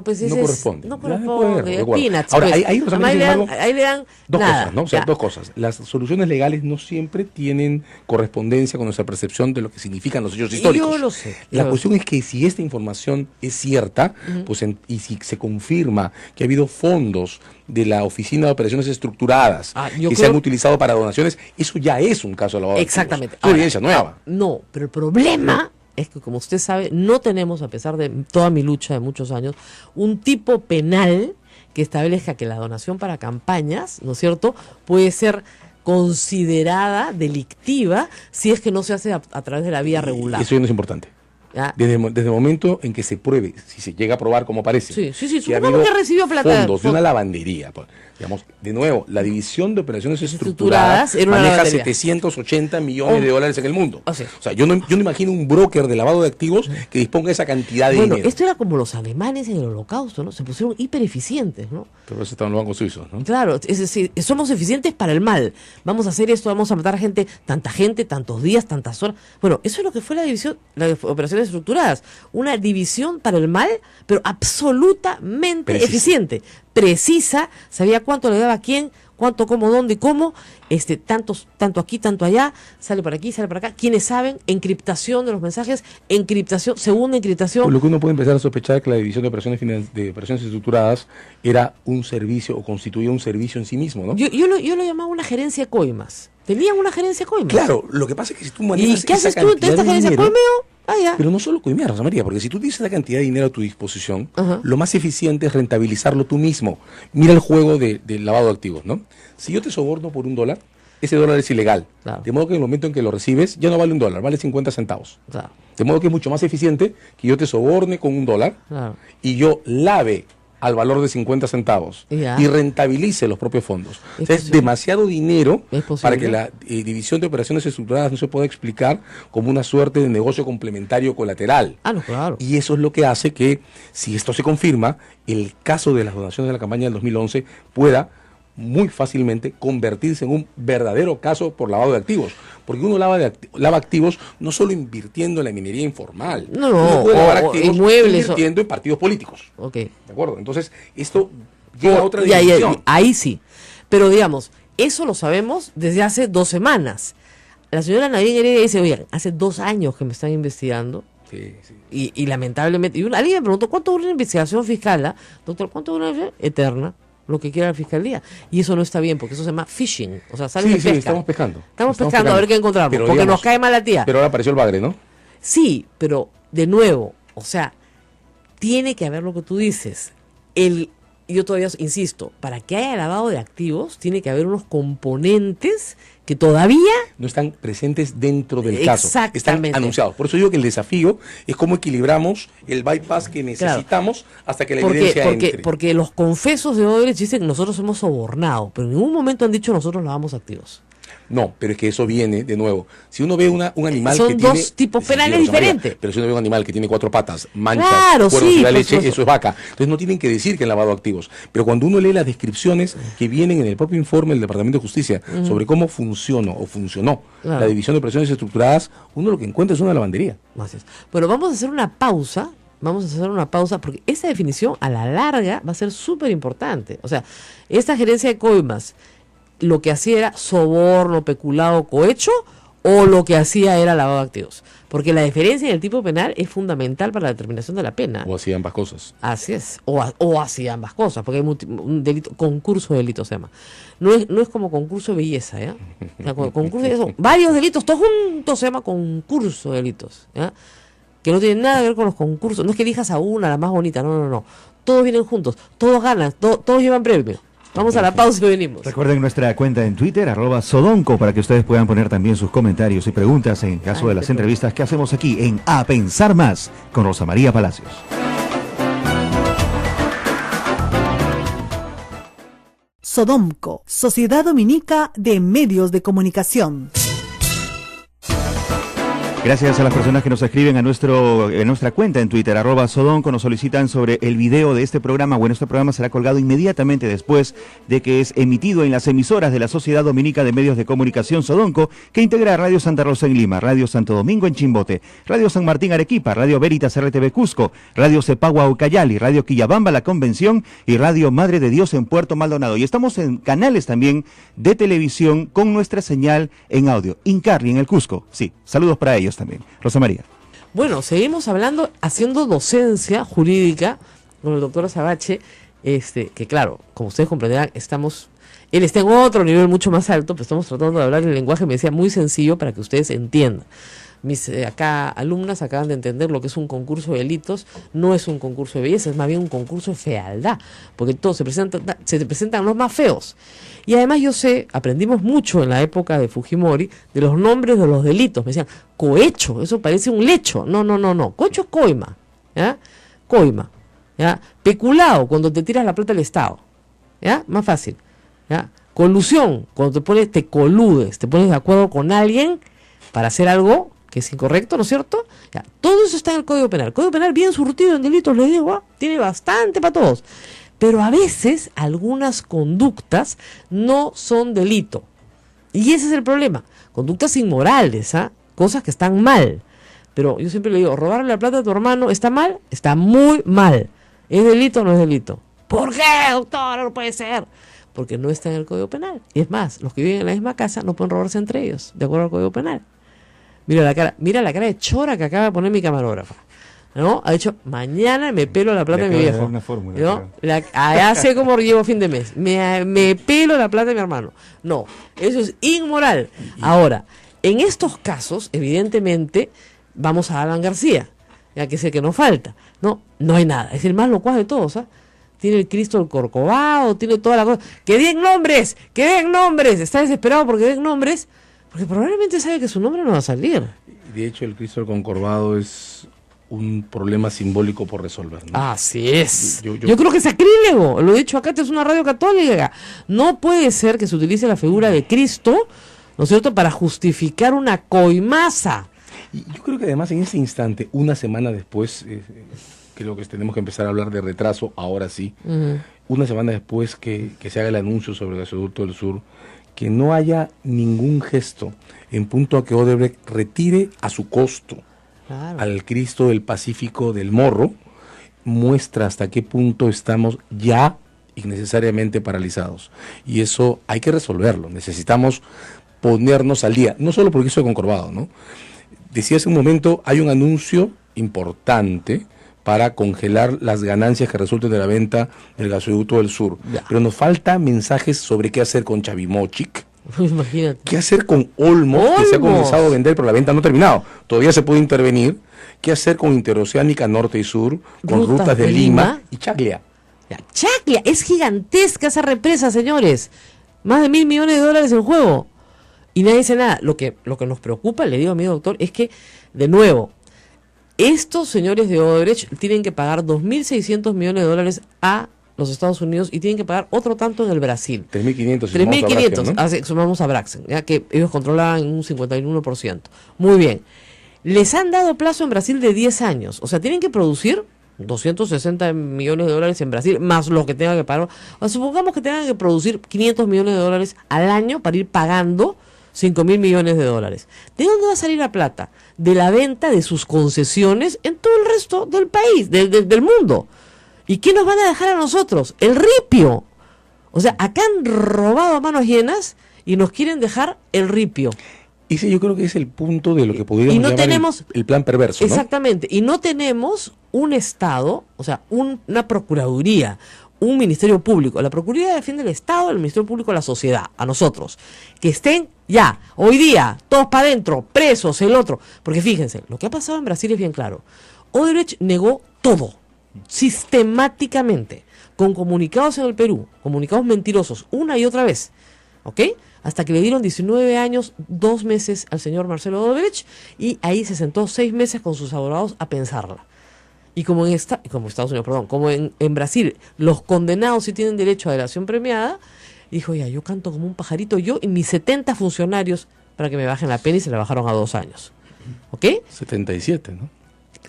pues no corresponde. No corresponde. Peanuts, ahora, pues. ahí le dan dos nada, cosas, ¿no? O sea, dos cosas. Las soluciones legales no siempre tienen correspondencia con nuestra percepción de lo que significan los hechos históricos. Yo lo sé. La cuestión es que si esta información es cierta, pues y si se confirma que ha habido fondos de la Oficina de Operaciones Estructuradas que se han utilizado para donaciones, eso ya es un caso de lavado de activos. Exactamente. Es evidencia nueva. No, pero el problema es que, como usted sabe, no tenemos, a pesar de toda mi lucha de muchos años, un tipo penal que establezca que la donación para campañas, ¿no es cierto?, puede ser considerada delictiva si es que no se hace a través de la vía regular. Eso ya no es importante. Desde el momento en que se pruebe, si se llega a probar como parece, supongamos que recibió plata fondos de una lavandería, digamos, de nuevo, la División de Operaciones Estructuradas maneja 780 millones de dólares en el mundo. O sea, yo no imagino un broker de lavado de activos que disponga esa cantidad de dinero. Esto era como los alemanes en el Holocausto, ¿no? Se pusieron hipereficientes, ¿no? Pero eso está en los bancos suizos, ¿no? Claro, es decir, somos eficientes para el mal. Vamos a hacer esto, vamos a matar gente, tantos días, tantas horas. Bueno, eso es lo que fue la división, la operaciones estructuradas, una división para el mal, pero absolutamente eficiente, precisa, sabía cuánto le daba a quién, cuánto, cómo, dónde y cómo, tanto aquí, tanto allá, sale por aquí, sale por acá, quienes saben, encriptación de los mensajes, encriptación, segunda encriptación. Por lo que uno puede empezar a sospechar que la división de operaciones estructuradas era un servicio o constituía un servicio en sí mismo, ¿no? Yo lo llamaba una gerencia coimas. Tenían una gerencia coimas. Claro, lo que pasa es que si tú manejas ¿y qué haces tú de esta gerencia coimeo? Pero no solo coimear, Rosa María, porque si tú tienes esa cantidad de dinero a tu disposición, lo más eficiente es rentabilizarlo tú mismo. Mira el juego del lavado de activos, ¿no? Si yo te soborno por $1, ese dólar es ilegal. Claro. De modo que en el momento en que lo recibes, ya no vale $1, vale 50 centavos. Claro. De modo que es mucho más eficiente que yo te soborne con $1 y yo lave al valor de 50 centavos y rentabilice los propios fondos. O sea, es demasiado dinero para que la división de operaciones estructuradas no se pueda explicar como una suerte de negocio complementario colateral. No, claro. Y eso es lo que hace que, si esto se confirma, el caso de las donaciones de la campaña del 2011 pueda muy fácilmente convertirse en un verdadero caso por lavado de activos, porque uno lava activos no solo invirtiendo en la minería informal, uno puede lavar activos invirtiendo en partidos políticos. ¿De acuerdo? Entonces, esto llega a otra dimensión. Ahí sí, pero digamos, eso lo sabemos desde hace 2 semanas. La señora Nadine Heredia dice, oye, hace 2 años que me están investigando. Sí. Y lamentablemente, alguien me preguntó, ¿cuánto dura una investigación fiscal? Doctor, ¿cuánto dura una investigación? Eterna. Lo que quiera la fiscalía. Y eso no está bien, porque eso se llama phishing. O sea, sale de pesca. Estamos pescando. Estamos pescando a ver qué encontramos. Pero, porque digamos, nos cae mal la tía. Pero ahora apareció el bagre, ¿no? Sí, pero de nuevo, o sea, tiene que haber lo que tú dices. Yo todavía insisto, para que haya lavado de activos, tiene que haber unos componentes que todavía no están presentes dentro del caso, están anunciados. Por eso digo que el desafío es cómo equilibramos el bypass que necesitamos hasta que la evidencia entre. Porque los confesos de Odebrecht dicen que nosotros hemos sobornado, pero en ningún momento han dicho nosotros lavamos activos. No, pero es que eso viene, de nuevo, si uno ve un animal son que tiene... Son dos tipos penales diferentes. Pero si uno ve un animal que tiene 4 patas, manchas, cuernos sí, y la leche, eso es vaca. Entonces no tienen que decir que han lavado activos. Pero cuando uno lee las descripciones que vienen en el propio informe del Departamento de Justicia sobre cómo funcionó la división de operaciones estructuradas, uno lo que encuentra es una lavandería. Bueno, vamos a hacer una pausa. Porque esa definición a la larga va a ser súper importante. O sea, esta gerencia de coimas, lo que hacía era soborno, peculado, cohecho, o lo que hacía era lavado de activos. Porque la diferencia en el tipo penal es fundamental para la determinación de la pena. O hacía ambas cosas. Así es, o hacía ambas cosas, porque hay un delito, concurso de delitos se llama. No es como concurso de belleza, ¿ya? O sea, concurso de belleza, varios delitos, todos juntos se llama concurso de delitos, ¿ya? Que no tienen nada que ver con los concursos. No es que elijas a una, la más bonita, no. Todos vienen juntos, todos ganan, todos llevan premio. Vamos a la pausa y venimos. Recuerden nuestra cuenta en Twitter, @Sodonco, para que ustedes puedan poner también sus comentarios y preguntas en caso de las entrevistas que hacemos aquí en A Pensar Más con Rosa María Palacios. Sodomco, Sociedad Dominica de Medios de Comunicación. Gracias a las personas que nos escriben en nuestra cuenta en Twitter, @Sodonco, nos solicitan sobre el video de este programa. Bueno, este programa será colgado inmediatamente después de que es emitido en las emisoras de la Sociedad Dominica de Medios de Comunicación Sodonco, que integra Radio Santa Rosa en Lima, Radio Santo Domingo en Chimbote, Radio San Martín Arequipa, Radio Veritas RTV Cusco, Radio Cepagua Ucayali, Radio Quillabamba La Convención y Radio Madre de Dios en Puerto Maldonado. Y estamos en canales también de televisión con nuestra señal en audio. Incarli en el Cusco. Sí, saludos para ellos también. Rosa María. Bueno, seguimos haciendo docencia jurídica con el doctor Azabache, que claro, como ustedes comprenderán, él está en otro nivel mucho más alto, pero estamos tratando de hablar en lenguaje, me decía, muy sencillo para que ustedes entiendan. Mis alumnas acaban de entender lo que es un concurso de delitos. No es un concurso de belleza, es más bien un concurso de fealdad, porque todos se presentan los más feos. Y además aprendimos mucho en la época de Fujimori de los nombres de los delitos. Me decían, cohecho, eso parece un lecho. No, cohecho es coima, ¿ya? Coima, ¿ya? Peculado, cuando te tiras la plata del Estado, ¿ya? Más fácil, ¿ya? Colusión, cuando te coludes, te pones de acuerdo con alguien para hacer algo que es incorrecto, ¿no es cierto? Ya, todo eso está en el Código Penal. El Código Penal bien surtido en delitos, les digo, tiene bastante para todos. Pero a veces algunas conductas no son delito. Y ese es el problema. Conductas inmorales, cosas que están mal. Pero yo siempre le digo, robarle la plata a tu hermano, ¿está mal? Está muy mal. ¿Es delito o no es delito? ¿Por qué, doctor? No puede ser. Porque no está en el Código Penal. Y es más, los que viven en la misma casa no pueden robarse entre ellos, de acuerdo al Código Penal. Mira la cara de chora que acaba de poner mi camarógrafa, ¿no? Ha dicho, mañana me pelo la plata de mi viejo, una fórmula, ¿no? Ya sé cómo llevo fin de mes, me pelo la plata de mi hermano. No, eso es inmoral. Ahora, en estos casos, evidentemente, vamos a Alan García, ya que es el que nos falta. No hay nada, es el más locuaz de todos, Tiene el Cristo del Corcovado, tiene toda la cosa. ¡Que den nombres! Está desesperado porque den nombres, porque probablemente sabe que su nombre no va a salir. De hecho, el Cristo del Concorvado es un problema simbólico por resolver, ¿no? Así es. Yo creo que es sacrílego. Lo he dicho acá, esta es una radio católica. No puede ser que se utilice la figura de Cristo, ¿no es cierto?, para justificar una coimaza. Y yo creo que además en ese instante, una semana después, creo que tenemos que empezar a hablar de retraso, ahora sí, una semana después que se haga el anuncio sobre el gasoducto del sur, que no haya ningún gesto en punto a que Odebrecht retire a su costo al Cristo del Pacífico del Morro, muestra hasta qué punto estamos ya innecesariamente paralizados. Y eso hay que resolverlo, necesitamos ponernos al día, no solo porque eso es Concorvado, ¿no? Decía hace un momento, hay un anuncio importante para congelar las ganancias que resulten de la venta del gasoducto del sur. Ya. Pero nos falta mensajes sobre qué hacer con Chavimochic, imagínate, qué hacer con Olmos, que se ha comenzado a vender, pero la venta no ha terminado. Todavía se puede intervenir. ¿Qué hacer con Interoceánica Norte y Sur, con rutas de Lima y Chaclia? Chaclia, es gigantesca esa represa, señores. Más de $1.000 millones en juego. Y nadie dice nada. Lo que nos preocupa, le digo a mi doctor, es que, de nuevo, estos señores de Odebrecht tienen que pagar $2.600 millones a los Estados Unidos y tienen que pagar otro tanto en el Brasil. 3.500 si 3.500, ¿no? Sumamos a Braxen, ya que ellos controlaban un 51%. Muy bien. Les han dado plazo en Brasil de 10 años. O sea, tienen que producir $260 millones en Brasil, más lo que tengan que pagar. O sea, supongamos que tengan que producir $500 millones al año para ir pagando $5.000 millones. ¿De dónde va a salir la plata? De la venta de sus concesiones en todo el resto del país, del mundo. ¿Y qué nos van a dejar a nosotros? El ripio. O sea, acá han robado a manos llenas y nos quieren dejar el ripio. Ese yo creo que es el punto de lo que podríamos llamar el plan perverso, ¿no? Exactamente. Y no tenemos un Estado, o sea, una Procuraduría, un Ministerio Público. La Procuraduría defiende el Estado, el Ministerio Público a la sociedad, a nosotros. Que estén ya, hoy día, todos para adentro, presos, el otro. Porque fíjense, lo que ha pasado en Brasil es bien claro. Odebrecht negó todo, sistemáticamente, con comunicados en el Perú, comunicados mentirosos, una y otra vez, ¿ok? Hasta que le dieron 19 años, 2 meses al señor Marcelo Odebrecht, y ahí se sentó 6 meses con sus abogados a pensarla. Y como en Brasil, los condenados sí tienen derecho a delación premiada, dijo, ya, yo canto como un pajarito, yo y mis 70 funcionarios, para que me bajen la pena, y se la bajaron a 2 años. ¿Ok? 77, ¿no?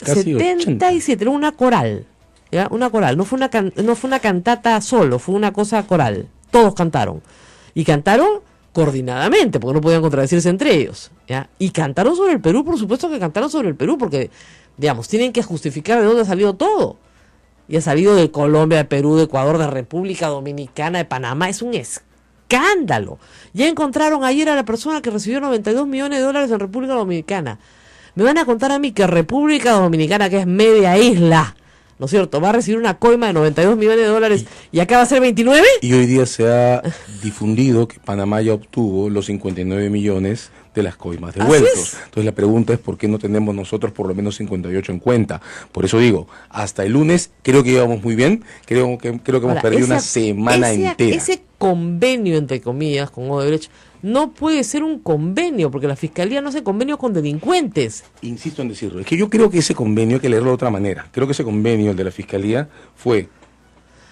Casi 77, 80. Era una coral. ¿Ya? Una coral, no fue una cantata solo, fue una cosa coral. Todos cantaron. Y cantaron coordinadamente, porque no podían contradecirse entre ellos. ¿Ya? Y cantaron sobre el Perú, por supuesto que cantaron sobre el Perú, porque, digamos, tienen que justificar de dónde ha salido todo. Y ha salido de Colombia, de Perú, de Ecuador, de República Dominicana, de Panamá. Es un escándalo. Ya encontraron ayer a la persona que recibió $92 millones en República Dominicana. Me van a contar a mí que República Dominicana, que es media isla, ¿no es cierto?, va a recibir una coima de $92 millones y acá va a ser 29. Y hoy día se ha difundido que Panamá ya obtuvo los 59 millones de las coimas devueltos. Entonces la pregunta es por qué no tenemos nosotros por lo menos 58 en cuenta. Por eso digo, hasta el lunes creo que íbamos muy bien, creo que hemos perdido una semana entera. Ese convenio, entre comillas, con Odebrecht, no puede ser un convenio, porque la Fiscalía no hace convenio con delincuentes. Insisto en decirlo, es que yo creo que ese convenio hay que leerlo de otra manera. Creo que ese convenio, el de la Fiscalía, fue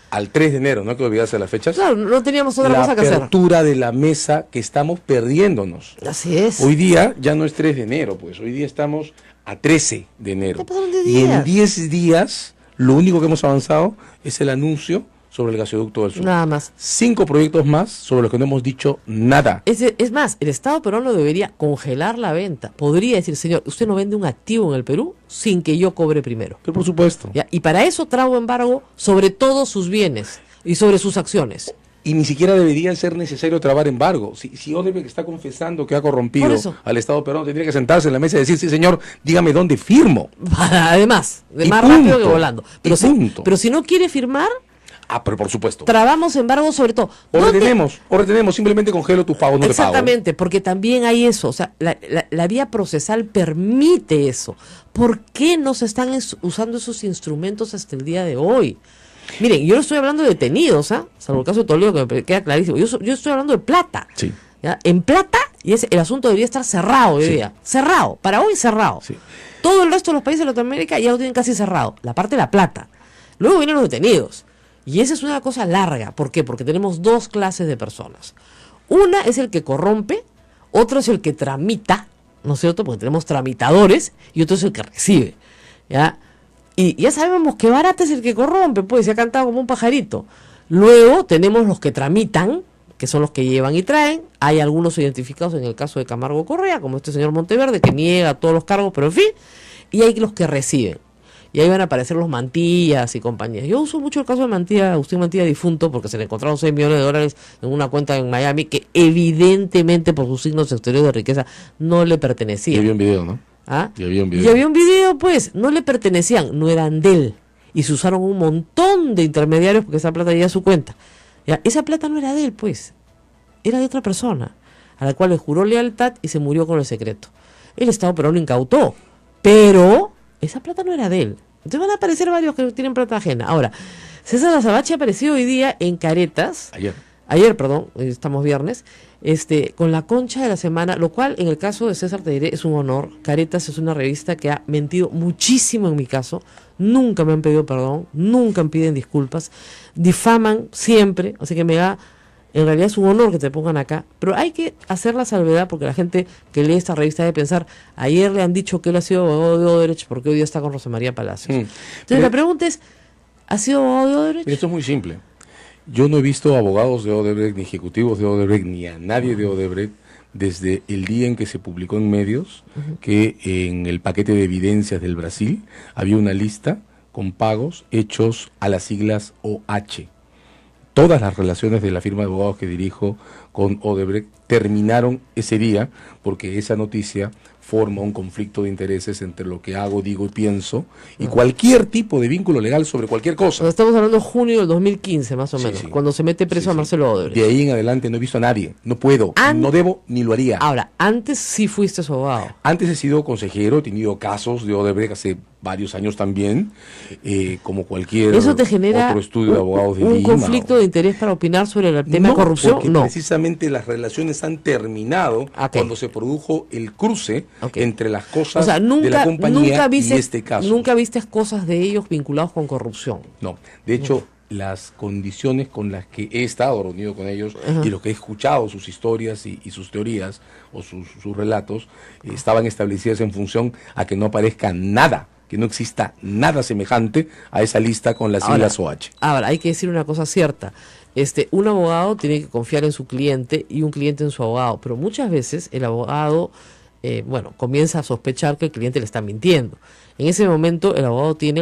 al 3 de enero, no hay que olvidarse de las fechas. Claro, no teníamos otra cosa que hacer. La apertura de la mesa que estamos perdiéndonos. Así es. Hoy día ya no es 3 de enero, pues hoy día estamos a 13 de enero. Ya pasaron 10 y días. en 10 días lo único que hemos avanzado es el anuncio sobre el gasoducto del sur. Nada más. 5 proyectos más sobre los que no hemos dicho nada. Es más, el Estado peruano debería congelar la venta. Podría decir, señor, usted no vende un activo en el Perú sin que yo cobre primero. Pero por supuesto. ¿Ya? Y para eso trago embargo sobre todos sus bienes y sobre sus acciones. Y ni siquiera debería ser necesario trabar embargo. Si Odebrecht está confesando que ha corrompido al Estado peruano, tendría que sentarse en la mesa y decir, sí señor, dígame dónde firmo. Además, de más punto, rápido que volando. Pero si no quiere firmar, pero por supuesto. Trabamos embargo sobre todo. O retenemos, simplemente congelo tus pagos, no te pago. Exactamente, porque también hay eso, o sea, la vía procesal permite eso. ¿Por qué no se están usando esos instrumentos hasta el día de hoy? Miren, yo no estoy hablando de detenidos, salvo el caso de Toledo, que me queda clarísimo. Yo estoy hablando de plata. Sí. ¿Ya? En plata, y el asunto debería estar cerrado hoy día. Cerrado, para hoy cerrado. Sí. Todo el resto de los países de Latinoamérica ya lo tienen casi cerrado, la parte de la plata. Luego vienen los detenidos. Y esa es una cosa larga. ¿Por qué? Porque tenemos 2 clases de personas. Una es el que corrompe, otro es el que tramita, ¿no es cierto? Porque tenemos tramitadores, y otro es el que recibe. ¿Ya? Y ya sabemos que barato es el que corrompe, pues se ha cantado como un pajarito. Luego tenemos los que tramitan, que son los que llevan y traen. Hay algunos identificados en el caso de Camargo Correa, como este señor Monteverde, que niega todos los cargos, pero en fin. Y hay los que reciben. Y ahí van a aparecer los Mantillas y compañías. Yo uso mucho el caso de Mantilla, Agustín Mantilla difunto, porque se le encontraron $6 millones en una cuenta en Miami que evidentemente por sus signos exteriores de riqueza no le pertenecía. Y había un video, ¿no? Y había un video, pues, no le pertenecían, no eran de él. Y se usaron un montón de intermediarios porque esa plata llegaba a su cuenta. ¿Ya? Esa plata no era de él, pues, era de otra persona, a la cual le juró lealtad y se murió con el secreto. El Estado peruano incautó, pero esa plata no era de él. Entonces van a aparecer varios que tienen plata ajena. Ahora, César Azabache ha aparecido hoy día en Caretas. Ayer, perdón, estamos viernes, con la concha de la semana, lo cual en el caso de César te diré es un honor. Caretas es una revista que ha mentido muchísimo en mi caso, nunca me han pedido perdón, nunca me piden disculpas, difaman siempre, así que en realidad es un honor que te pongan acá, pero hay que hacer la salvedad porque la gente que lee esta revista debe pensar, ayer le han dicho que él ha sido abogado de Odebrecht porque hoy día está con Rosa María Palacios. Entonces la pregunta es, ¿ha sido abogado de Odebrecht? Esto es muy simple. Yo no he visto abogados de Odebrecht, ni ejecutivos de Odebrecht, ni a nadie de Odebrecht desde el día en que se publicó en medios que en el paquete de evidencias del Brasil había una lista con pagos hechos a las siglas OH. Todas las relaciones de la firma de abogados que dirijo con Odebrecht terminaron ese día porque esa noticia forma un conflicto de intereses entre lo que hago, digo y pienso y cualquier tipo de vínculo legal sobre cualquier cosa. Estamos hablando de junio del 2015 más o menos, cuando se mete preso a Marcelo Odebrecht. De ahí en adelante no he visto a nadie, no puedo, no debo ni lo haría. Ahora, antes sí fuiste su abogado. Antes he sido consejero, he tenido casos de Odebrecht hace varios años también, como cualquier ¿Eso te genera otro estudio de abogados de un Lima, conflicto de interés para opinar sobre el tema de corrupción? Porque precisamente las relaciones han terminado cuando se produjo el cruce entre las cosas de la compañía y este caso. ¿Nunca viste cosas de ellos vinculados con corrupción? No, de hecho, las condiciones con las que he estado reunido con ellos y lo que he escuchado, sus historias y sus teorías o sus relatos, estaban establecidas en función a que no aparezca nada, que no exista nada semejante a esa lista con las siglas OH. Ahora, hay que decir una cosa cierta. Un abogado tiene que confiar en su cliente y un cliente en su abogado, pero muchas veces el abogado, comienza a sospechar que el cliente le está mintiendo. En ese momento el abogado tiene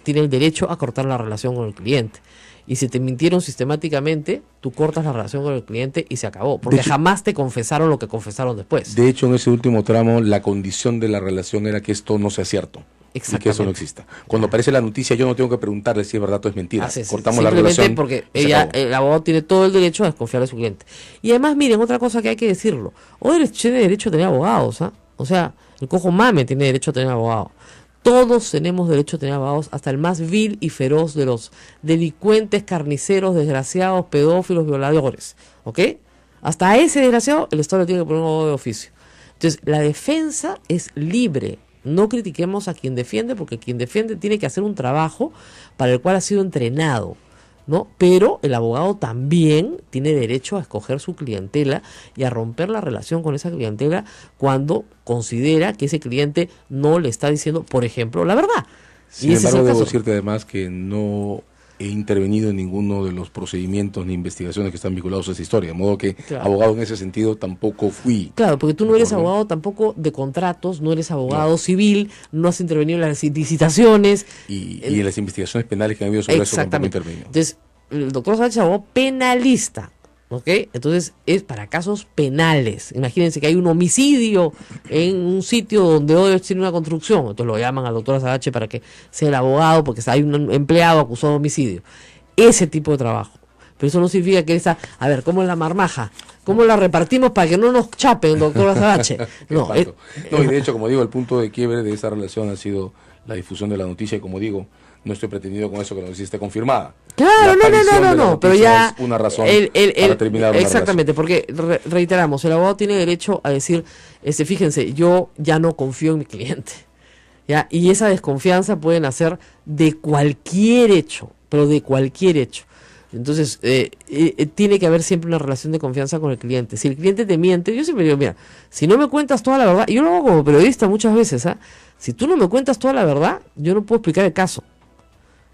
el derecho a cortar la relación con el cliente. Y si te mintieron sistemáticamente, tú cortas la relación con el cliente y se acabó, porque jamás te confesaron lo que confesaron después. De hecho, en ese último tramo, la condición de la relación era que esto no sea cierto. Y que eso no exista. Cuando aparece la noticia, yo no tengo que preguntarle si es verdad o es mentira. Cortamos la relación. Porque el abogado tiene todo el derecho a desconfiar de su cliente. Y además, miren, otra cosa que hay que decirlo. Odebrecht tiene derecho a tener abogados, ¿ah? O sea, el cojo mame tiene derecho a tener abogados. Todos tenemos derecho a tener abogados, hasta el más vil y feroz de los delincuentes, carniceros, desgraciados, pedófilos, violadores. ¿Ok? Hasta a ese desgraciado, el Estado le tiene que poner un abogado de oficio. Entonces, la defensa es libre. No critiquemos a quien defiende, porque quien defiende tiene que hacer un trabajo para el cual ha sido entrenado, ¿no? Pero el abogado también tiene derecho a escoger su clientela y a romper la relación con esa clientela cuando considera que ese cliente no le está diciendo, por ejemplo, la verdad. Sin embargo, debo decirte además que no he intervenido en ninguno de los procedimientos ni investigaciones que están vinculados a esa historia, de modo que abogado en ese sentido tampoco fui. Claro, porque tú no eres abogado tampoco de contratos, no eres abogado civil, no has intervenido en las licitaciones. Y en las investigaciones penales que han habido sobre eso tampoco intervenido. Entonces, el doctor Sánchez es abogado penalista, ¿ok? Entonces, es para casos penales. Imagínense que hay un homicidio en un sitio donde Odebrecht tiene una construcción, entonces lo llaman al doctor Azabache para que sea el abogado porque hay un empleado acusado de homicidio. Ese tipo de trabajo. Pero eso no significa que esa, a ver, ¿cómo es la marmaja? ¿Cómo la repartimos para que no nos chapen, doctor Azabache? No, y de hecho, como digo, el punto de quiebre de esa relación ha sido la difusión de la noticia y como digo, no estoy pretendiendo con eso que la noticia esté confirmada. Claro, no, pero ya es una razón para terminar una exactamente, porque reiteramos, el abogado tiene derecho a decir, fíjense, yo ya no confío en mi cliente, ¿ya? Y esa desconfianza puede nacer de cualquier hecho, pero de cualquier hecho. Entonces, tiene que haber siempre una relación de confianza con el cliente. Si el cliente te miente, yo siempre digo, mira, si no me cuentas toda la verdad, y yo lo hago como periodista muchas veces, ¿ah? Si tú no me cuentas toda la verdad, yo no puedo explicar el caso.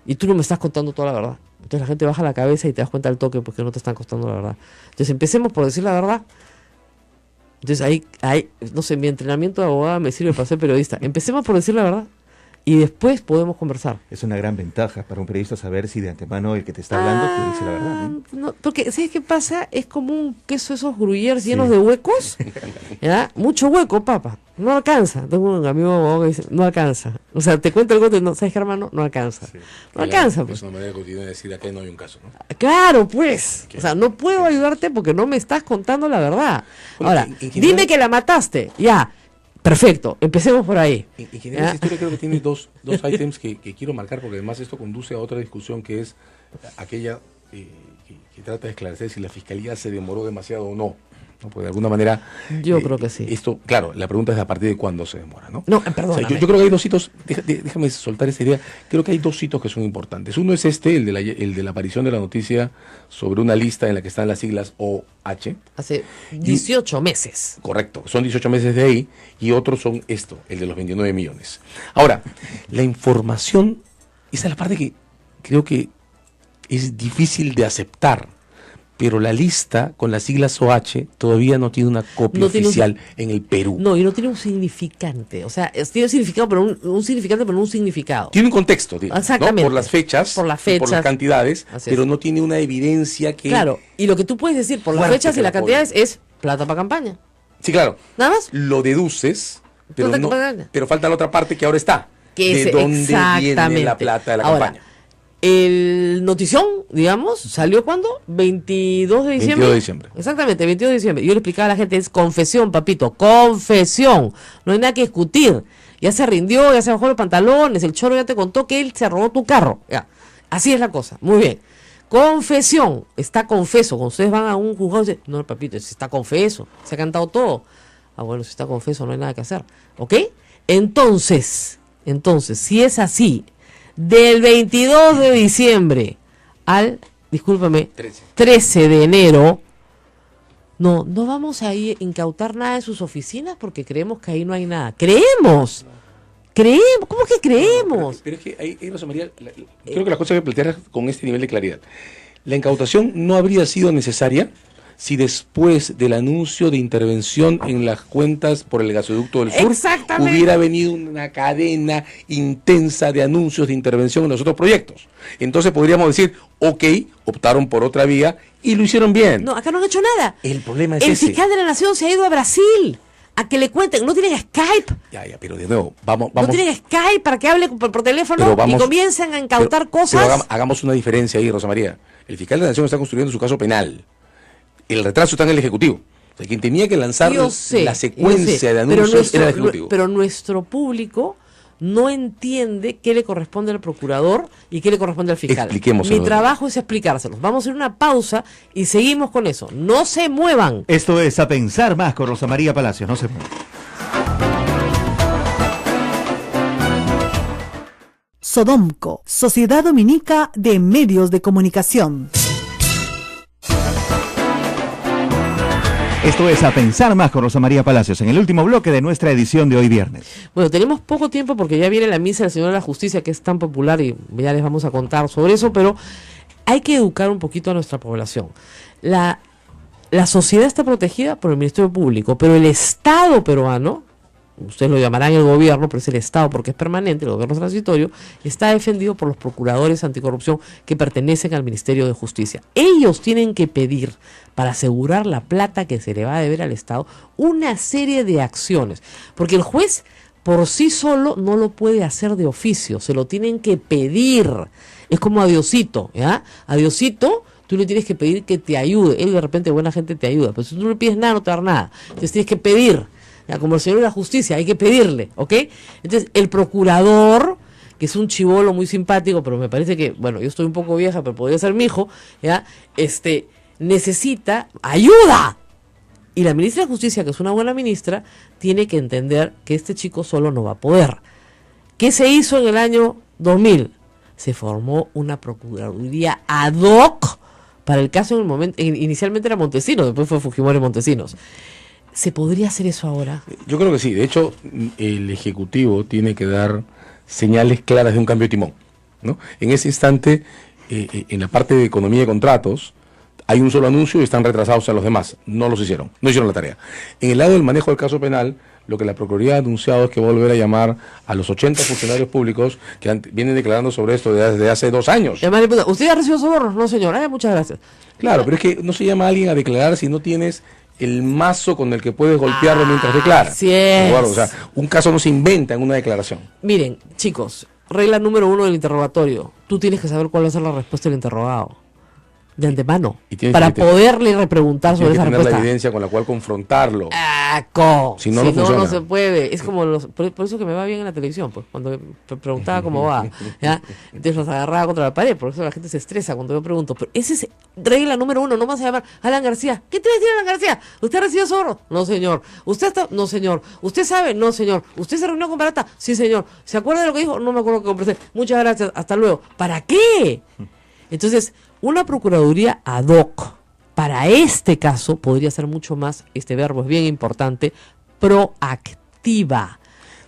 Y tú no me estás contando toda la verdad. Entonces la gente baja la cabeza y te das cuenta al toque porque no te están contando la verdad. Entonces empecemos por decir la verdad. Entonces ahí no sé, mi entrenamiento de abogada me sirve para ser periodista. Empecemos por decir la verdad y después podemos conversar. Es una gran ventaja para un periodista saber si de antemano el que te está hablando te dice la verdad, ¿no? No, porque ¿sabes qué pasa? Es como un queso, esos gruyères llenos de huecos. ¿Ya? Mucho hueco, papá. No alcanza. Tengo un amigo abogado que dice, no alcanza. O sea, te cuenta el gote, no, ¿sabes qué, hermano? No alcanza. Sí. No alcanza. Pues. Es una manera cotidiana de decir, acá no hay un caso, ¿no? Claro, pues. O sea, no puedo ayudarte porque no me estás contando la verdad. Ahora, dime que la mataste. Ya. Perfecto, empecemos por ahí. En general, esta historia creo que tiene dos ítems que quiero marcar, porque además esto conduce a otra discusión que es aquella que trata de esclarecer si la fiscalía se demoró demasiado o no. ¿No? Porque de alguna manera... Yo creo que sí. Esto, claro, la pregunta es a partir de cuándo se demora, ¿no? No, perdón. O sea, yo creo que hay dos hitos, déjame soltar esa idea, creo que hay dos hitos que son importantes. Uno es el de la aparición de la noticia sobre una lista en la que están las siglas OH. Hace 18 meses. Correcto, son 18 meses de ahí, y otros son el de los 29 millones. Ahora, la información, esa es la parte que creo que es difícil de aceptar. Pero la lista con las siglas OH todavía no tiene una copia oficial en el Perú. No, y no tiene un significante. O sea, tiene un significado, pero un significante, pero no un significado. Tiene un contexto, digamos, exactamente. ¿no? Por las fechas, por las cantidades, pero no tiene una evidencia que... Claro, y lo que tú puedes decir por las fechas y las cantidades es plata para campaña. Sí, claro. ¿Nada más? Lo deduces, pero falta la otra parte que ahora está. ¿De dónde viene la plata de la campaña? El notición, digamos, ¿salió cuándo? 22 de diciembre. 22 de diciembre. Exactamente, 22 de diciembre. Yo le explicaba a la gente, es confesión, papito, confesión. No hay nada que discutir. Ya se rindió, ya se bajó los pantalones, el choro ya te contó que él se robó tu carro. Ya. Así es la cosa. Muy bien. Confesión, está confeso. Cuando ustedes van a un juzgado y dicen, no, papito, si está confeso, se ha cantado todo. Ah, bueno, si está confeso no hay nada que hacer. ¿Ok? Entonces, si es así, del 22 de diciembre al, discúlpame, 13 de enero, no vamos a incautar nada de sus oficinas porque creemos que ahí no hay nada. ¡Creemos! ¿Cómo que creemos? Pero es que ahí Rosa María, creo que las cosas hay que plantear con este nivel de claridad. La incautación no habría sido necesaria si después del anuncio de intervención en las cuentas por el gasoducto del sur hubiera venido una cadena intensa de anuncios de intervención en los otros proyectos. Entonces podríamos decir, ok, optaron por otra vía y lo hicieron bien. No, acá no han hecho nada. El problema es el fiscal de la Nación se ha ido a Brasil a que le cuenten. No tienen Skype. Ya, pero de nuevo, vamos. No tienen Skype para que hable por teléfono y comiencen a incautar cosas. Pero hagamos una diferencia ahí, Rosa María. El fiscal de la Nación está construyendo su caso penal. El retraso está en el Ejecutivo. O sea, quien tenía que lanzar la secuencia de anuncios era el Ejecutivo. Pero nuestro público no entiende qué le corresponde al procurador y qué le corresponde al fiscal. Mi trabajo es explicárselos. Vamos a hacer una pausa y seguimos con eso. No se muevan. Esto es A Pensar Más con Rosa María Palacios. No se muevan. Sodomco, Sociedad Dominica de Medios de Comunicación. Esto es A Pensar Más con Rosa María Palacios, en el último bloque de nuestra edición de hoy viernes. Bueno, tenemos poco tiempo porque ya viene la misa del Señor de la Justicia, que es tan popular, y ya les vamos a contar sobre eso, pero hay que educar un poquito a nuestra población. La sociedad está protegida por el Ministerio Público, pero el Estado peruano, ustedes lo llamarán el gobierno, pero es el Estado porque es permanente, el gobierno transitorio, está defendido por los procuradores anticorrupción que pertenecen al Ministerio de Justicia. Ellos tienen que pedir, para asegurar la plata que se le va a deber al Estado, una serie de acciones, porque el juez por sí solo no lo puede hacer de oficio, se lo tienen que pedir. Es como a Diosito, ¿ya? A Diosito tú le tienes que pedir que te ayude, él de repente buena gente te ayuda, pero si tú no le pides nada no te va a dar nada, entonces tienes que pedir. Ya, como el Señor de la Justicia, hay que pedirle, ¿ok? Entonces, el procurador, que es un chibolo muy simpático, pero me parece que, bueno, yo estoy un poco vieja, pero podría ser mi hijo, ¿ya? Necesita ayuda. Y la ministra de Justicia, que es una buena ministra, tiene que entender que este chico solo no va a poder. ¿Qué se hizo en el año 2000? Se formó una procuraduría ad hoc para el caso en el momento, inicialmente era Montesinos, después fue Fujimori Montesinos. ¿Se podría hacer eso ahora? Yo creo que sí. De hecho, el Ejecutivo tiene que dar señales claras de un cambio de timón, ¿no? En ese instante, en la parte de economía y contratos, hay un solo anuncio y están retrasados a los demás. No los hicieron, no hicieron la tarea. En el lado del manejo del caso penal, lo que la Procuraduría ha anunciado es que va a volver a llamar a los 80 funcionarios públicos que vienen declarando sobre esto desde hace 2 años. ¿Usted ha recibido sobornos? No, señor. Muchas gracias. Claro, pero es que no se llama a alguien a declarar si no tienes el mazo con el que puedes golpearlo mientras declara. Así es. O sea, un caso no se inventa en una declaración. Miren, chicos, regla número 1 del interrogatorio. Tú tienes que saber cuál va a ser la respuesta del interrogado. de antemano, y para poderle repreguntar sobre esa respuesta. respuesta. La evidencia con la cual confrontarlo. Si no, no se puede. Es como por eso que me va bien en la televisión, pues cuando me preguntaba cómo va, ¿ya? Entonces los agarraba contra la pared, por eso la gente se estresa cuando yo pregunto. Pero esa es regla número 1, no vas a llamar Alan García. ¿Qué te va a decir Alan García? ¿Usted recibió soborno? No, señor. ¿Usted está? No, señor. ¿Usted sabe? No, señor. ¿Usted se reunió con Barata? Sí, señor. ¿Se acuerda de lo que dijo? No me acuerdo que conversé. Muchas gracias, hasta luego. ¿Para qué? Entonces, una procuraduría ad hoc para este caso podría ser mucho más, este verbo es bien importante, proactiva.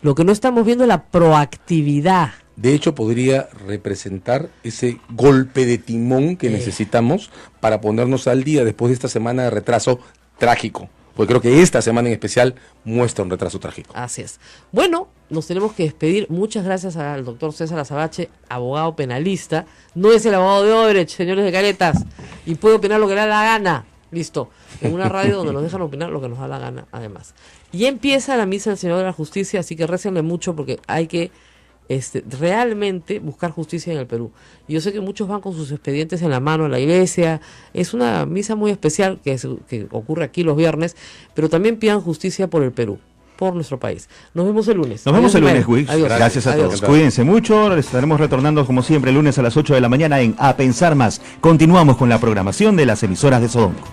Lo que no estamos viendo es la proactividad. De hecho, podría representar ese golpe de timón que necesitamos para ponernos al día después de esta semana de retraso trágico. Porque creo que esta semana en especial muestra un retraso trágico. Así es. Bueno, nos tenemos que despedir. Muchas gracias al doctor César Azabache, abogado penalista. No es el abogado de Odebrecht, señores de caretas. Y puede opinar lo que le da la gana. Listo. En una radio donde nos dejan opinar lo que nos da la gana, además. Y empieza la misa del Señor de la Justicia, así que récenle mucho porque hay que realmente buscar justicia en el Perú. Y yo sé que muchos van con sus expedientes en la mano a la iglesia. Es una misa muy especial que ocurre aquí los viernes, pero también pidan justicia por el Perú, por nuestro país. Nos vemos el lunes. Nos vemos el lunes, Wix. Gracias a todos. Adiós. Cuídense mucho. Estaremos retornando como siempre el lunes a las 8 de la mañana en A Pensar Más. Continuamos con la programación de las emisoras de Sodomco.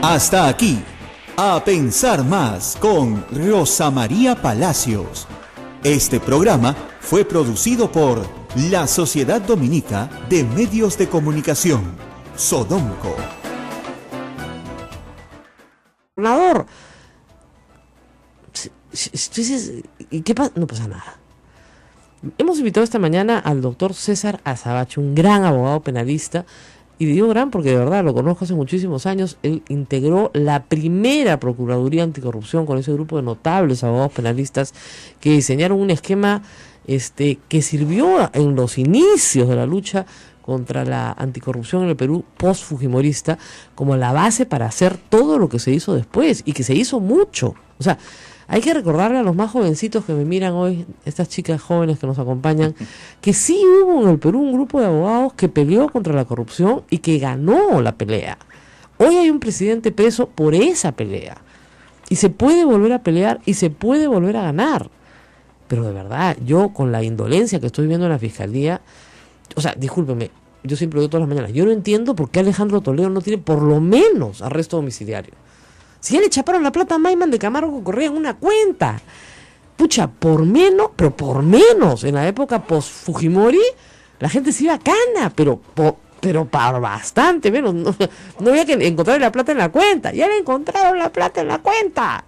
Hasta aquí, A Pensar Más con Rosa María Palacios. Este programa fue producido por la Sociedad Dominica de Medios de Comunicación, Sodomco. Gobernador, ¿y qué pasa? No pasa nada. Hemos invitado esta mañana al doctor César Azabache, un gran abogado penalista. Y digo gran porque de verdad lo conozco hace muchísimos años. Él integró la primera Procuraduría Anticorrupción con ese grupo de notables abogados penalistas que diseñaron un esquema que sirvió en los inicios de la lucha contra la anticorrupción en el Perú post-fujimorista como la base para hacer todo lo que se hizo después, y que se hizo mucho. O sea, hay que recordarle a los más jovencitos que me miran hoy, estas chicas jóvenes que nos acompañan, que sí hubo en el Perú un grupo de abogados que peleó contra la corrupción y que ganó la pelea. Hoy hay un presidente preso por esa pelea. Y se puede volver a pelear y se puede volver a ganar. Pero de verdad, yo con la indolencia que estoy viendo en la Fiscalía, o sea, discúlpeme, yo siempre lo digo todas las mañanas, yo no entiendo por qué Alejandro Toledo no tiene por lo menos arresto domiciliario. Si ya le chaparon la plata a Maiman de Camargo que corría en una cuenta. Pucha, por menos, en la época post-Fujimori, la gente se iba a cana, pero para bastante menos. No había que encontrar la plata en la cuenta. Ya le encontraron la plata en la cuenta.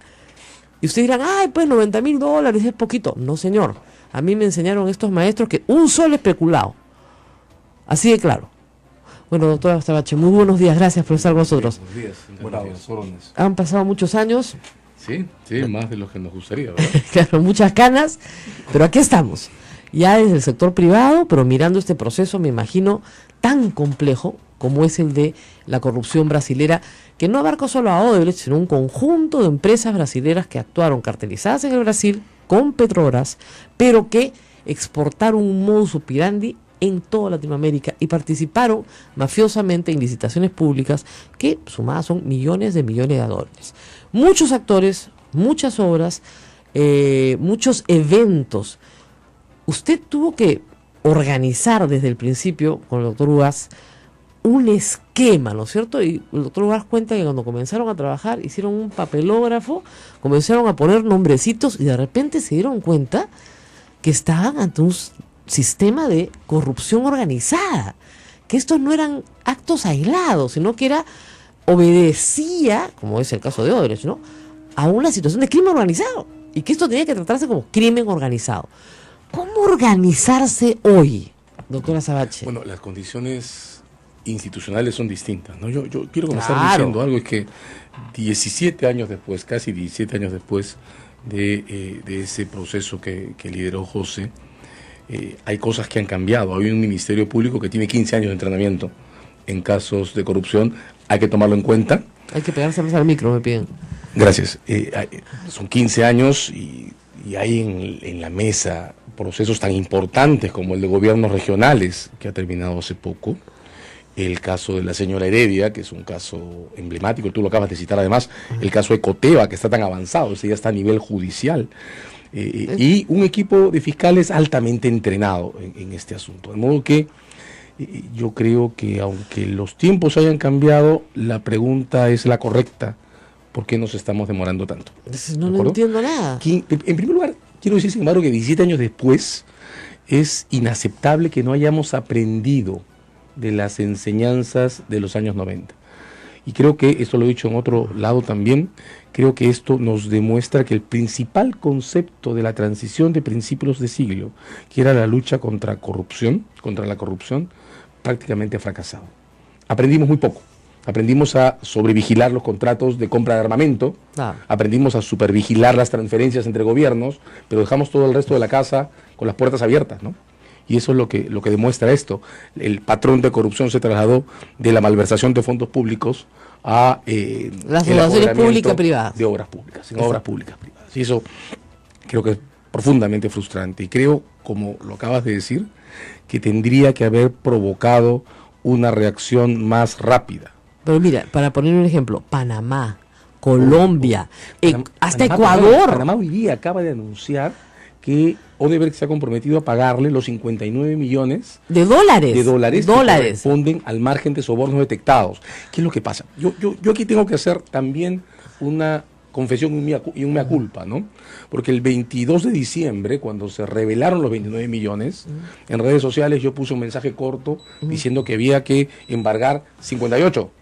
Y ustedes dirán, ay, pues $90,000 es poquito. No, señor. A mí me enseñaron estos maestros que un solo especulado. Así de claro. Bueno, doctora Azabache, muy buenos días, gracias por estar con nosotros. Buenos días, órdenes. Han pasado muchos años. Sí, más de los que nos gustaría, ¿verdad? Claro, muchas canas, pero aquí estamos. Ya desde el sector privado, pero mirando este proceso, me imagino, tan complejo como es el de la corrupción brasilera, que no abarca solo a Odebrecht, sino un conjunto de empresas brasileras que actuaron cartelizadas en el Brasil, con Petrobras, pero que exportaron un modus operandi en toda Latinoamérica y participaron mafiosamente en licitaciones públicas que sumadas son millones de dólares. Muchos actores, muchas obras, muchos eventos. Usted tuvo que organizar desde el principio con el doctor Ugaz un esquema, ¿no es cierto? Y el doctor Ugaz cuenta que cuando comenzaron a trabajar hicieron un papelógrafo, comenzaron a poner nombrecitos y de repente se dieron cuenta que estaban ante un sistema de corrupción organizada, que estos no eran actos aislados, sino que obedecía, como es el caso de Odebrecht, ¿no?, a una situación de crimen organizado, y que esto tenía que tratarse como crimen organizado. ¿Cómo organizarse hoy, doctora Azabache? Bueno, las condiciones institucionales son distintas, ¿no? Yo quiero comenzar diciendo algo, es que 17 años después, casi 17 años después de ese proceso que lideró José, hay cosas que han cambiado. Hay un Ministerio Público que tiene 15 años de entrenamiento en casos de corrupción. Hay que tomarlo en cuenta. Hay que pegarse más al micro, me piden. Gracias. Son 15 años y hay en la mesa procesos tan importantes como el de gobiernos regionales, que ha terminado hace poco, el caso de la señora Heredia, que es un caso emblemático, tú lo acabas de citar además, el caso de Coteva, que está tan avanzado, ese ya está a nivel judicial, y un equipo de fiscales altamente entrenado en este asunto. De modo que yo creo que aunque los tiempos hayan cambiado, la pregunta es la correcta. ¿Por qué nos estamos demorando tanto? No entiendo nada. En primer lugar, quiero decir, sin embargo, que 17 años después es inaceptable que no hayamos aprendido de las enseñanzas de los años 90. Y creo que, esto lo he dicho en otro lado también, creo que esto nos demuestra que el principal concepto de la transición de principios de siglo, que era la lucha contra la corrupción, prácticamente ha fracasado. Aprendimos muy poco. Aprendimos a sobrevigilar los contratos de compra de armamento, aprendimos a supervigilar las transferencias entre gobiernos, pero dejamos todo el resto de la casa con las puertas abiertas, ¿no? Y eso es lo que demuestra esto. El patrón de corrupción se trasladó de la malversación de fondos públicos a las fundaciones públicas privadas. De obras públicas, en obras públicas privadas. Y eso creo que es profundamente frustrante. Y creo, como lo acabas de decir, que tendría que haber provocado una reacción más rápida. Pero mira, para poner un ejemplo, Panamá, Colombia, hasta Ecuador. Panamá hoy día acaba de anunciar que Odebrecht se ha comprometido a pagarle los 59 millones de dólares que corresponden al margen de sobornos detectados. ¿Qué es lo que pasa? Yo aquí tengo que hacer también una confesión y un mea culpa, ¿no? Porque el 22 de diciembre, cuando se revelaron los 29 millones, en redes sociales yo puse un mensaje corto diciendo que había que embargar 58,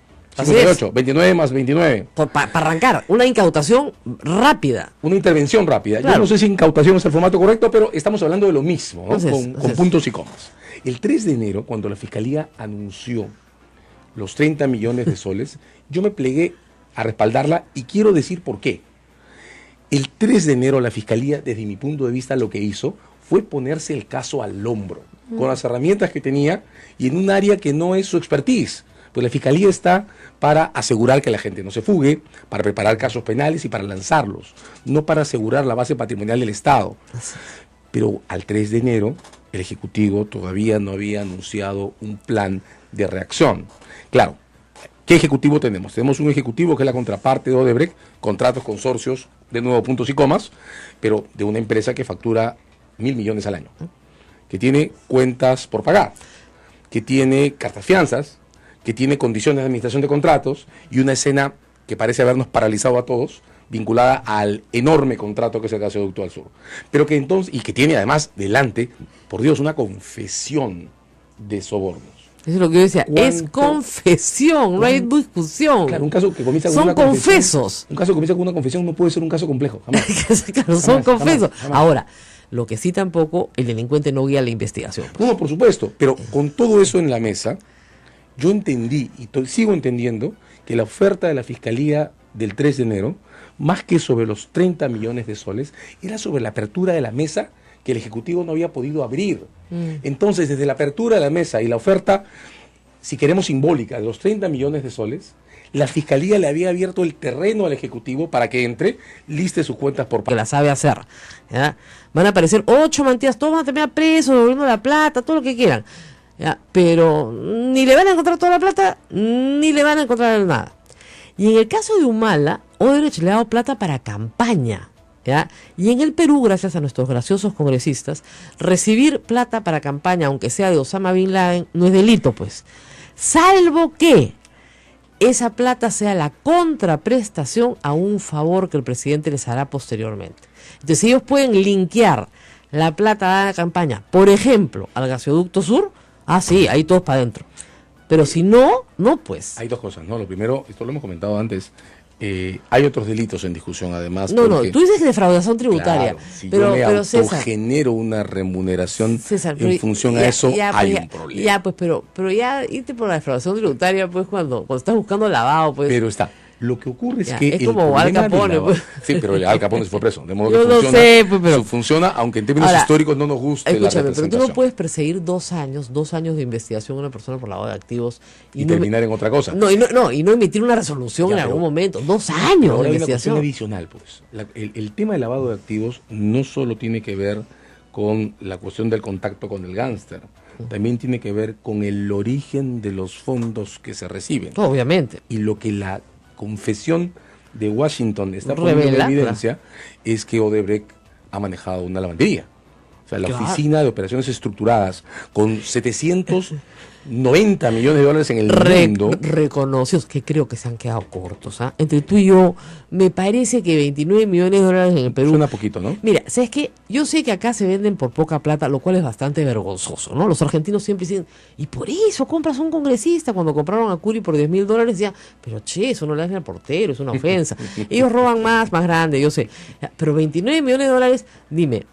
29 más 29. Para arrancar, una incautación rápida. Una intervención rápida. Claro. Yo no sé si incautación es el formato correcto, pero estamos hablando de lo mismo, ¿no? Con puntos y comas. El 3 de enero, cuando la Fiscalía anunció los 30 millones de soles, yo me plegué a respaldarla y quiero decir por qué. El 3 de enero la Fiscalía, desde mi punto de vista, lo que hizo fue ponerse el caso al hombro, con las herramientas que tenía y en un área que no es su expertise. Pues la Fiscalía está para asegurar que la gente no se fugue, para preparar casos penales y para lanzarlos, no para asegurar la base patrimonial del Estado. Pero al 3 de enero, el Ejecutivo todavía no había anunciado un plan de reacción. Claro, ¿qué Ejecutivo tenemos? Tenemos un Ejecutivo que es la contraparte de Odebrecht, contratos, consorcios, de nuevo puntos y comas, pero de una empresa que factura 1.000 millones al año, que tiene cuentas por pagar, que tiene cartas fianzas, que tiene condiciones de administración de contratos y una escena que parece habernos paralizado a todos, vinculada al enorme contrato que es el gasoducto al sur. Pero que entonces, y que tiene además delante, por Dios, una confesión de sobornos. Eso es lo que yo decía, es confesión, no hay discusión. Claro, un caso que comienza con son una confesos. Un caso que comienza con una confesión no puede ser un caso complejo, jamás. Claro, son confesos. Jamás. Ahora, lo que sí tampoco, el delincuente no guía la investigación. Pues. No, por supuesto, pero con todo eso en la mesa, yo entendí y sigo entendiendo que la oferta de la Fiscalía del 3 de enero, más que sobre los 30 millones de soles, era sobre la apertura de la mesa que el Ejecutivo no había podido abrir. Entonces, desde la apertura de la mesa y la oferta, si queremos simbólica, de los 30 millones de soles, la Fiscalía le había abierto el terreno al Ejecutivo para que entre, liste sus cuentas por pago. Que la sabe hacer. ¿Ya? Van a aparecer 8 mentiras, todos van a terminar presos, devolviendo la plata, todo lo que quieran. ¿Ya? Pero ni le van a encontrar toda la plata, ni le van a encontrar nada. Y en el caso de Humala, Odebrecht le ha dado plata para campaña. ¿Ya? Y en el Perú, gracias a nuestros graciosos congresistas, recibir plata para campaña, aunque sea de Osama Bin Laden, no es delito, pues. Salvo que esa plata sea la contraprestación a un favor que el presidente les hará posteriormente. Entonces, ellos pueden linkear la plata dada a la campaña, por ejemplo, al gasoducto sur. Ah, sí, ahí todos para adentro. Pero si no, no pues. Hay dos cosas, ¿no? Lo primero, esto lo hemos comentado antes, hay otros delitos en discusión además. No, tú dices defraudación tributaria. Claro, si pero yo me César, genero una remuneración César, en función a eso, hay un problema. Ya, pues, pero ya irte por la defraudación tributaria, pues, cuando estás buscando lavado, pues. Pero está. Lo que ocurre es que es como Al Capone, pues. Sí, pero Al Capone se fue preso, de modo yo que funciona, no sé, pues, pero funciona, aunque en términos históricos no nos guste. Escúchame, pero tú no puedes perseguir 2 años de investigación a una persona por lavado de activos y no terminar en otra cosa. No, y no emitir una resolución en algún momento. 2 años de investigación. Hay una cuestión adicional, pues. El tema del lavado de activos no solo tiene que ver con la cuestión del contacto con el gángster. También tiene que ver con el origen de los fondos que se reciben. Obviamente. Y lo que la confesión de Washington está poniendo en evidencia es que Odebrecht ha manejado una lavandería. O sea, la Oficina de Operaciones Estructuradas, con 790 millones de dólares en el mundo. Reconocidos, que creo que se han quedado cortos. Entre tú y yo, me parece que 29 millones de dólares en el Perú. Suena poquito, ¿no? Mira, ¿sabes qué? Yo sé que acá se venden por poca plata, lo cual es bastante vergonzoso, ¿no? Los argentinos siempre dicen, y por eso compras un congresista. Cuando compraron a Curi por 10 mil dólares, decían, pero che, eso no le hacen al portero, es una ofensa. Ellos roban más grande, yo sé. Pero 29 millones de dólares, dime,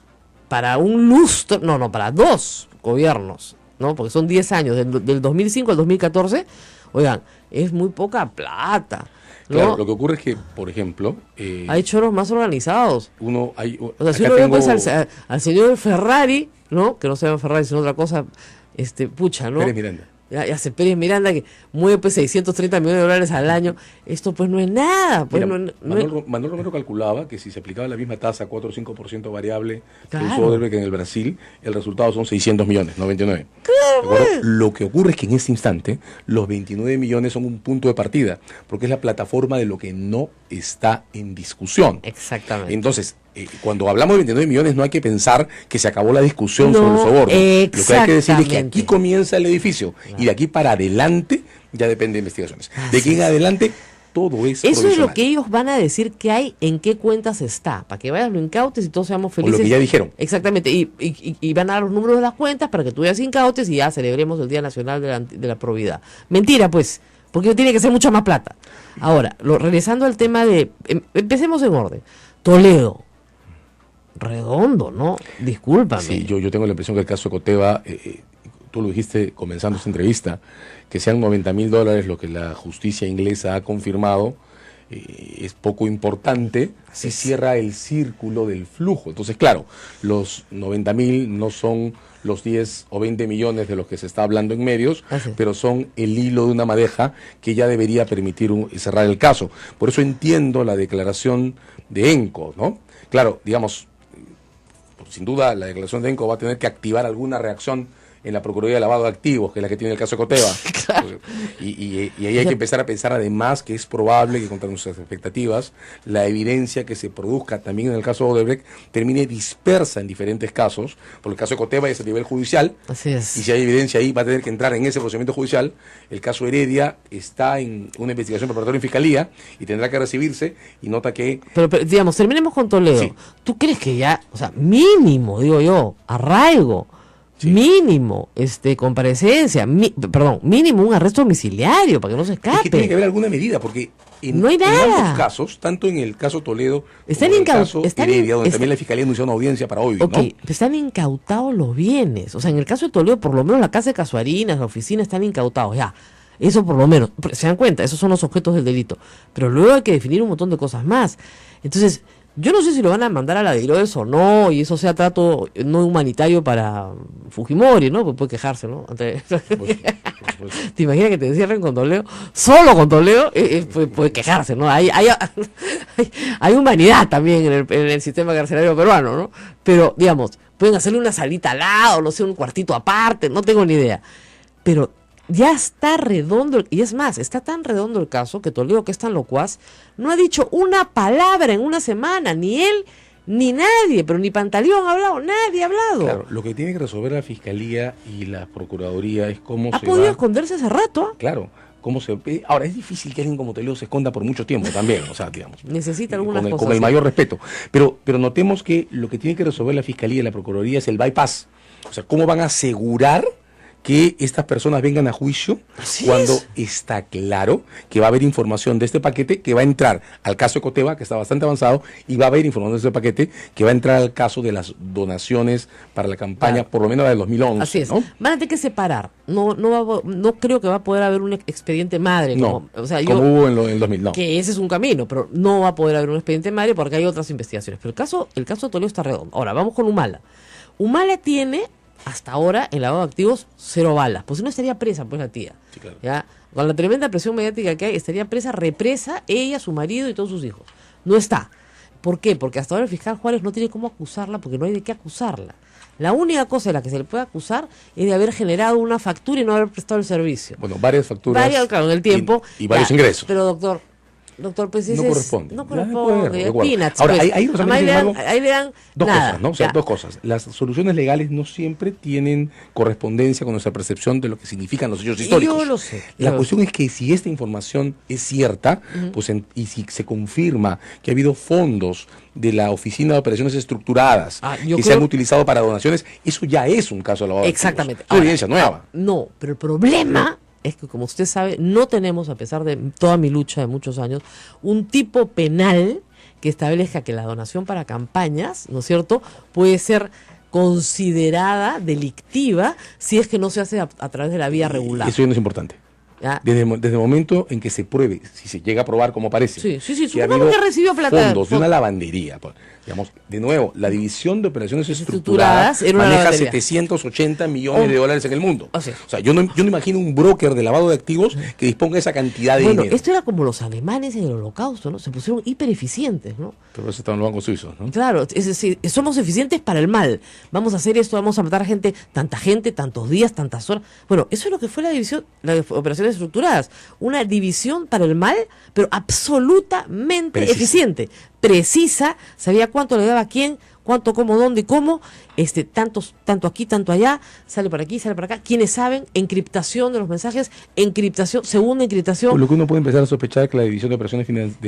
para un lustro, no, para 2 gobiernos, ¿no? Porque son 10 años, del 2005 al 2014, oigan, es muy poca plata, ¿no? Claro, lo que ocurre es que, por ejemplo... hay choros más organizados. O sea, si uno ve pues al señor Ferrari, ¿no? Que no se llama Ferrari, sino otra cosa, pucha, ¿no? Pérez Miranda. Ya se Pérez Miranda, que mueve pues 630 millones de dólares al año. Esto pues no es nada. Pues. Mira, Manuel Romero calculaba que si se aplicaba la misma tasa, 4 o 5% variable, claro, que usó Odebrecht en el Brasil, el resultado son 600 millones, no 29. Claro. Lo que ocurre es que en este instante los 29 millones son un punto de partida, porque es la plataforma de lo que no está en discusión. Exactamente. Entonces, cuando hablamos de 29 millones no hay que pensar que se acabó la discusión sobre el soborno. Lo que hay que decir es que aquí comienza el edificio, claro, y de aquí para adelante ya depende de investigaciones. De aquí en adelante todo es eso es lo que ellos van a decir que hay, en qué cuentas está, para que vayas, lo incautes y todos seamos felices. O lo que ya dijeron. Exactamente, y van a dar los números de las cuentas para que tú vayas incautes y ya celebremos el Día Nacional de la Probidad. Mentira, pues, porque tiene que ser mucha más plata. Ahora, regresando al tema de, empecemos en orden. Toledo. Redondo, ¿no? Discúlpame. Sí, yo tengo la impresión que el caso de Coteva, tú lo dijiste comenzando esta entrevista, que sean 90 mil dólares lo que la justicia inglesa ha confirmado, es poco importante, se cierra el círculo del flujo. Entonces, claro, los 90 mil no son los 10 o 20 millones de los que se está hablando en medios, pero son el hilo de una madeja que ya debería permitir cerrar el caso. Por eso entiendo la declaración de ENCO, ¿no? Claro, digamos, sin duda la declaración de ENCO va a tener que activar alguna reacción en la Procuraduría de Lavado de Activos, que es la que tiene el caso de Coteva. Claro. Y ahí hay que empezar a pensar además que es probable que contra nuestras expectativas la evidencia que se produzca también en el caso de Odebrecht termine dispersa en diferentes casos, porque el caso de Coteva es a nivel judicial. Así es. Y si hay evidencia ahí va a tener que entrar en ese procedimiento judicial. El caso Heredia está en una investigación preparatoria en Fiscalía y tendrá que recibirse, y nota que... Pero digamos, terminemos con Toledo. Sí. ¿Tú crees que ya, o sea, mínimo, digo yo, arraigo, sí, mínimo, comparecencia, mínimo un arresto domiciliario para que no se escape? Es que tiene que haber alguna medida, porque no hay nada. En ambos casos, tanto en el caso Toledo como en el caso Heredia, donde también la Fiscalía anunció una audiencia para hoy, ¿no? Están incautados los bienes. O sea, en el caso de Toledo, por lo menos la casa de Casuarinas, la oficina, están incautados, ya. Eso por lo menos, se dan cuenta, esos son los objetos del delito. Pero luego hay que definir un montón de cosas más. Entonces, yo no sé si lo van a mandar a la de Herodes o no, y eso sea trato no humanitario para Fujimori, ¿no? Pues puede quejarse, ¿no? ¿Te imaginas que te encierren con Toledo? Solo con Toledo, puede quejarse, ¿no? Hay humanidad también en el sistema carcelario peruano, ¿no? Pero, digamos, pueden hacerle una salita al lado, no sé, un cuartito aparte, no tengo ni idea. Pero ya está redondo, y es más, está tan redondo el caso que Toledo, que es tan locuaz, no ha dicho una palabra en una semana, ni él, ni nadie, pero ni Pantaleón ha hablado, nadie ha hablado. Claro, lo que tiene que resolver la Fiscalía y la Procuraduría es cómo ha podido esconderse hace rato. Claro, cómo se... Ahora, es difícil que alguien como Toledo se esconda por mucho tiempo también, o sea, digamos. Necesita algunas cosas. Con el mayor respeto. Pero notemos que lo que tiene que resolver la Fiscalía y la Procuraduría es el bypass. O sea, cómo van a asegurar que estas personas vengan a juicio cuando está claro que va a haber información de este paquete que va a entrar al caso de Coteva, que está bastante avanzado, y va a haber información de este paquete que va a entrar al caso de las donaciones para la campaña, por lo menos la del 2011. Así es. ¿No? Van a tener que separar. No creo que va a poder haber un expediente madre. Como hubo en el 2000. No. Que ese es un camino, pero no va a poder haber un expediente madre porque hay otras investigaciones. Pero el caso de Toledo está redondo. Ahora, vamos con Humala. Humala tiene... hasta ahora, en lavado de activos, 0 balas. Pues si no estaría presa, pues la tía. Sí, claro. ¿Ya? Con la tremenda presión mediática que hay, estaría represa, ella, su marido y todos sus hijos. No está. ¿Por qué? Porque hasta ahora el fiscal Juárez no tiene cómo acusarla porque no hay de qué acusarla. La única cosa de la que se le puede acusar es de haber generado una factura y no haber prestado el servicio. Bueno, varias facturas. Claro, en el tiempo. Y varios ingresos. Pero doctor, pues no corresponde. No corresponde. Peanuts, ahora, pues. ahí le dan dos nada, cosas, ¿no? O sea, dos cosas. Las soluciones legales no siempre tienen correspondencia con nuestra percepción de lo que significan los hechos históricos. Yo lo sé. La cuestión es que si esta información es cierta, pues y si se confirma que ha habido fondos de la Oficina de Operaciones Estructuradas que se han utilizado para donaciones, eso ya es un caso de lavado de activos. Exactamente. Es evidencia nueva. No, pero el problema es que, como usted sabe, no tenemos, a pesar de toda mi lucha de muchos años, un tipo penal que establezca que la donación para campañas, ¿no es cierto?, puede ser considerada delictiva si es que no se hace a través de la vía regular. Eso ya no es importante. Desde el momento en que se pruebe, si se llega a probar como parece, que ha habido recibió plata fondos de una lavandería, digamos, de nuevo, la División de Operaciones Estructuradas maneja 780 millones de dólares en el mundo. O sea, yo no imagino un broker de lavado de activos que disponga de esa cantidad de dinero. Esto era como los alemanes en el Holocausto, ¿no? Se pusieron hipereficientes, ¿no? Pero eso estaban los bancos suizos, ¿no? Claro, es decir, somos eficientes para el mal. Vamos a hacer esto, vamos a matar gente, tantos días, tantas horas. Bueno, eso es lo que fue la división, la Operaciones Estructuradas. Una división para el mal, pero absolutamente eficiente. Precisa, sabía cuánto le daba a quién, cuánto, cómo, dónde y cómo, tanto aquí, tanto allá, sale para aquí, sale para acá. Quienes saben, encriptación de los mensajes, segunda encriptación. Por lo que uno puede empezar a sospechar que la División de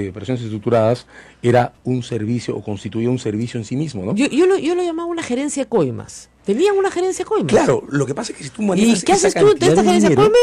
Operaciones Estructuradas era un servicio o constituía un servicio en sí mismo, ¿no? Yo lo llamaba una gerencia de coimas. Tenían una gerencia de coimas. Claro, lo que pasa es que si tú manejas ¿Y qué haces tú de esta gerencia de coimas?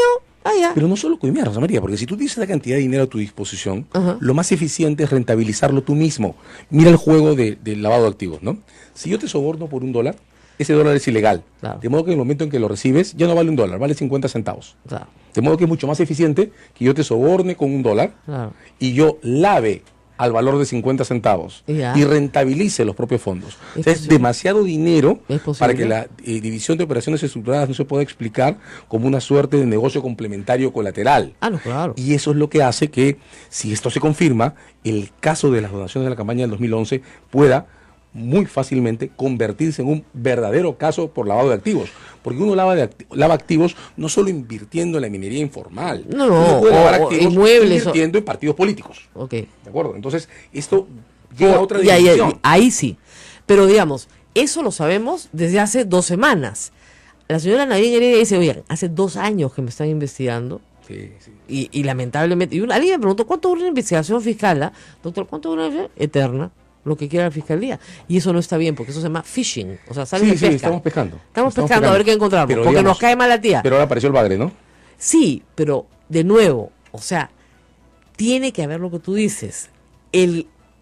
Pero no solo coimear, Rosa María, porque si tú tienes esa cantidad de dinero a tu disposición, lo más eficiente es rentabilizarlo tú mismo. Mira el juego del lavado de activos, ¿no? Si yo te soborno por $1, ese dólar es ilegal. Claro. De modo que en el momento en que lo recibes, ya no vale $1, vale 50 centavos. Claro. De modo que es mucho más eficiente que yo te soborne con $1 y yo lave al valor de 50 centavos y rentabilice los propios fondos. O sea, es demasiado dinero para que la División de Operaciones Estructuradas no se pueda explicar como una suerte de negocio complementario colateral. No, claro. Y eso es lo que hace que, si esto se confirma, el caso de las donaciones de la campaña del 2011 pueda muy fácilmente convertirse en un verdadero caso por lavado de activos. Porque uno lava activos no solo invirtiendo en la minería informal, uno puede lavar activos invirtiendo en partidos políticos. ¿De acuerdo? Entonces, esto llega a otra dimensión. Ahí sí. Pero digamos, eso lo sabemos desde hace 2 semanas. La señora Nadine Heredia dice, oye, hace 2 años que me están investigando. Sí. Y lamentablemente, alguien me preguntó, ¿cuánto dura una investigación fiscal? Doctor, ¿cuánto dura una investigación? Eterna. Lo que quiera la fiscalía. Y eso no está bien, porque eso se llama phishing. O sea, sale de pesca. Estamos pescando. Estamos pescando a ver qué encontramos. Pero, porque nos cae mal la tía. Pero ahora apareció el bagre, ¿no? Sí, pero de nuevo, o sea, tiene que haber lo que tú dices.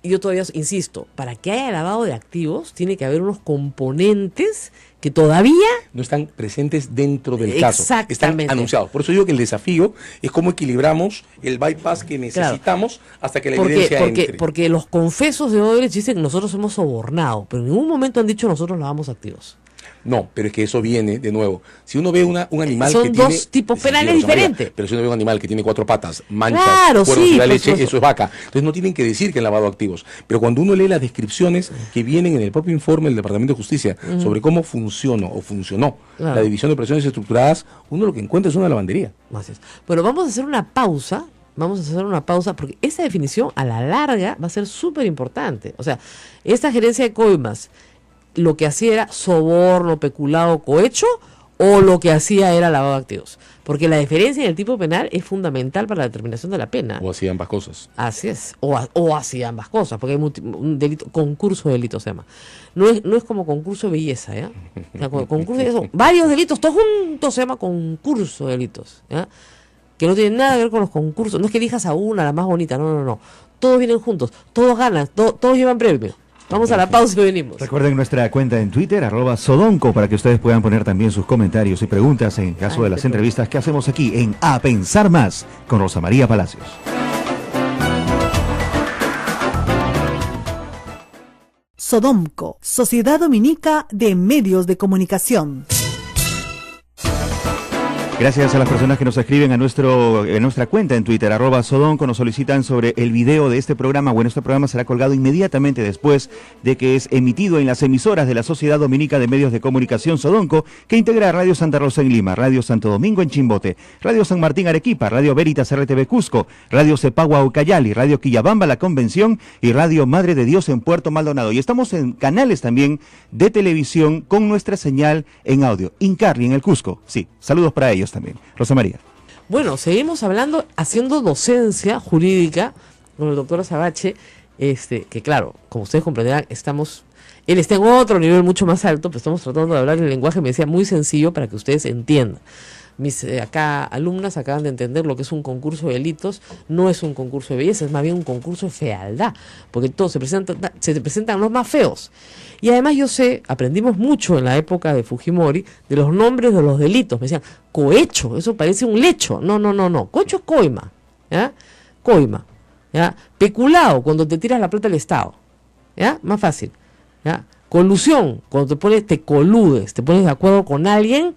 Yo todavía insisto, para que haya lavado de activos, tiene que haber unos componentes que todavía no están presentes dentro del caso. Exactamente. Están anunciados. Por eso digo que el desafío es cómo equilibramos el bypass que necesitamos hasta que la evidencia entre. Porque los confesos de Odebrecht dicen que nosotros hemos sobornado, pero en ningún momento han dicho nosotros lavamos activos. No, pero es que eso viene de nuevo. Si uno ve un animal que tiene... Son 2 tipos penales diferentes. Pero si uno ve un animal que tiene 4 patas, manchas, cuernos y la leche, eso es vaca. Entonces no tienen que decir que han lavado activos. Pero cuando uno lee las descripciones que vienen en el propio informe del Departamento de Justicia sobre cómo funcionó la División de Operaciones Estructuradas, uno lo que encuentra es una lavandería. Bueno, vamos a hacer una pausa. Porque esa definición a la larga va a ser súper importante. O sea, esta gerencia de coimas, lo que hacía era soborno, peculado, cohecho, o lo que hacía era lavado de activos. Porque la diferencia en el tipo penal es fundamental para la determinación de la pena. O hacía ambas cosas. Así es. O hacía ambas cosas, porque hay un delito, concurso de delitos se llama. No es como concurso de belleza, ¿ya? O sea, concurso de son varios delitos, todos juntos se llama concurso de delitos, ¿ya? Que no tienen nada que ver con los concursos. No es que elijas a una, la más bonita, no. Todos vienen juntos, todos ganan, todos llevan premio. Vamos a la pausa y venimos. Recuerden nuestra cuenta en Twitter, @Sodonco, para que ustedes puedan poner también sus comentarios y preguntas en caso de las entrevistas que hacemos aquí en A Pensar Más con Rosa María Palacios. Sodomco, Sociedad Dominica de Medios de Comunicación. Gracias a las personas que nos escriben a nuestra cuenta en Twitter, @Sodonco, nos solicitan sobre el video de este programa. Bueno, este programa será colgado inmediatamente después de que es emitido en las emisoras de la Sociedad Dominica de Medios de Comunicación Sodonco, que integra Radio Santa Rosa en Lima, Radio Santo Domingo en Chimbote, Radio San Martín Arequipa, Radio Veritas RTV Cusco, Radio Cepagua Ucayali, Radio Quillabamba La Convención y Radio Madre de Dios en Puerto Maldonado. Y estamos en canales también de televisión con nuestra señal en audio. Incarli en el Cusco, sí, saludos para ellos también. Rosa María. Bueno, seguimos hablando, haciendo docencia jurídica con el doctor Azabache, que claro, como ustedes comprenderán, él está en otro nivel mucho más alto, pero estamos tratando de hablar en el lenguaje, me decía, muy sencillo para que ustedes entiendan. Mis acá alumnas acaban de entender lo que es un concurso de delitos. No es un concurso de belleza, es más bien un concurso de fealdad, porque todos se presentan los más feos. Y además yo aprendimos mucho en la época de Fujimori de los nombres de los delitos. Me decían, cohecho, eso parece un lecho. No, cohecho es coima, ¿ya? Coima, ¿ya? Peculado, cuando te tiras la plata del Estado, ¿ya? Más fácil, ¿ya? Colusión, cuando te coludes, te pones de acuerdo con alguien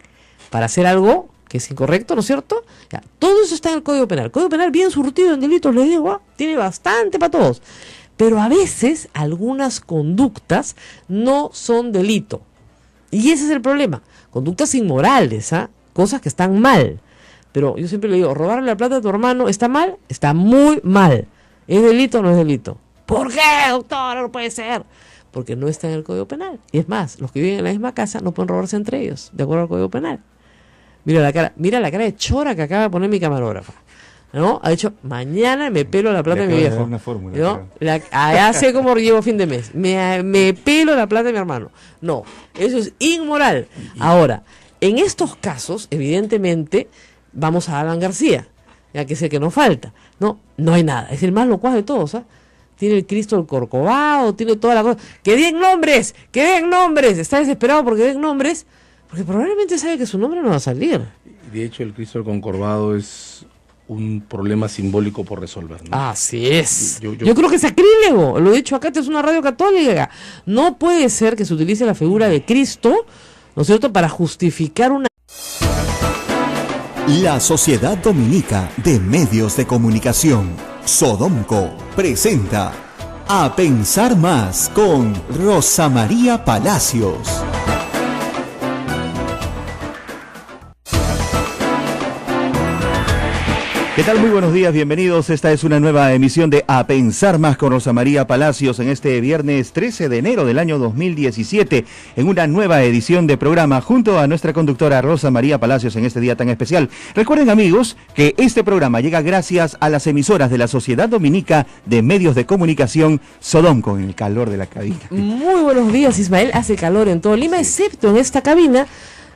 para hacer algo que es incorrecto, ¿no es cierto? Ya, todo eso está en el Código Penal. El Código Penal bien surtido en delitos, les digo, tiene bastante para todos. Pero a veces algunas conductas no son delito. Y ese es el problema. Conductas inmorales, cosas que están mal. Pero yo siempre le digo, robarle la plata a tu hermano, ¿está mal? Está muy mal. ¿Es delito o no es delito? ¿Por qué, doctora? No puede ser. Porque no está en el Código Penal. Y es más, los que viven en la misma casa no pueden robarse entre ellos, de acuerdo al Código Penal. Mira la cara de chora que acaba de poner mi camarógrafa, ¿no? Ha dicho, mañana me pelo la plata de mi viejo, una fórmula, ¿no? Ya sé cómo llevo fin de mes, me pelo la plata de mi hermano. No, eso es inmoral. Ahora, en estos casos, evidentemente, vamos a Alan García, ya que es el que nos falta. No hay nada, es el más locuaz de todos, Tiene el Cristo del Corcovado, tiene toda la cosa. ¡Que den nombres! Está desesperado porque den nombres, porque probablemente sabe que su nombre no va a salir. De hecho, el Cristo del Corcovado es un problema simbólico por resolver, ¿no? Así es. Yo creo que es sacrílego. Lo he dicho acá, esta es una radio católica. No puede ser que se utilice la figura de Cristo, ¿no es cierto?, para justificar una... La Sociedad Dominica de Medios de Comunicación, Sodonco, presenta A Pensar Más con Rosa María Palacios. ¿Qué tal? Muy buenos días, bienvenidos. Esta es una nueva emisión de A Pensar Más con Rosa María Palacios en este viernes 13 de enero del año 2017, en una nueva edición de programa junto a nuestra conductora Rosa María Palacios en este día tan especial. Recuerden, amigos, que este programa llega gracias a las emisoras de la Sociedad Dominica de Medios de Comunicación Sodonco, en el calor de la cabina. Muy buenos días, Ismael. Hace calor en todo Lima, excepto en esta cabina.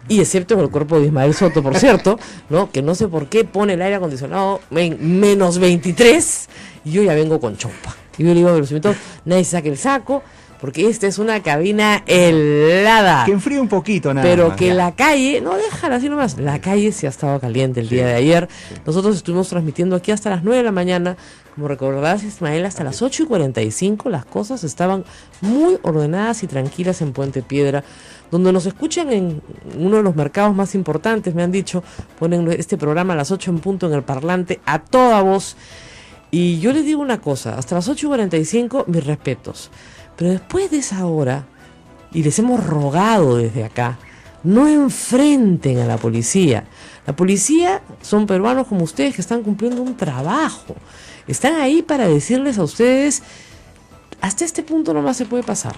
Y excepto en el cuerpo de Ismael Soto, por cierto, ¿no? Que no sé por qué pone el aire acondicionado en menos 23 y yo ya vengo con chompa. Y yo le digo a los invitados, nadie saque el saco, porque esta es una cabina helada. Que enfríe un poquito, nada pero más, que ya. la calle, no, déjala así nomás, la calle sí ha estado caliente el día de ayer. Nosotros estuvimos transmitiendo aquí hasta las 9 de la mañana. Como recordarás, Ismael, hasta las 8:45 las cosas estaban muy ordenadas y tranquilas en Puente Piedra, donde nos escuchan en uno de los mercados más importantes, me han dicho, ponen este programa a las 8 en punto en el parlante a toda voz. Y yo les digo una cosa, hasta las 8:45 mis respetos, pero después de esa hora, y les hemos rogado desde acá, no enfrenten a la policía. La policía son peruanos como ustedes que están cumpliendo un trabajo. Están ahí para decirles a ustedes, hasta este punto nomás se puede pasar.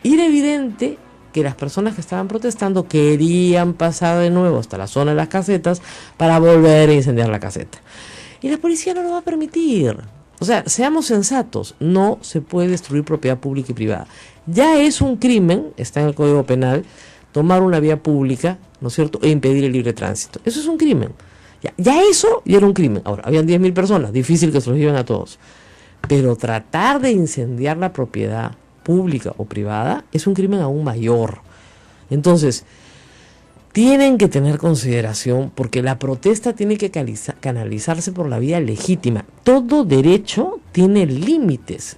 Y era evidente que las personas que estaban protestando querían pasar de nuevo hasta la zona de las casetas para volver a incendiar la caseta. Y la policía no lo va a permitir. O sea, seamos sensatos, no se puede destruir propiedad pública y privada. Ya es un crimen, está en el Código Penal, tomar una vía pública, ¿no es cierto?, e impedir el libre tránsito. Eso es un crimen. Ya eso ya era un crimen. Ahora, habían 10.000 personas, difícil que se los lleven a todos. Pero tratar de incendiar la propiedad pública o privada es un crimen aún mayor. Entonces, tienen que tener consideración porque la protesta tiene que canalizarse por la vía legítima. Todo derecho tiene límites.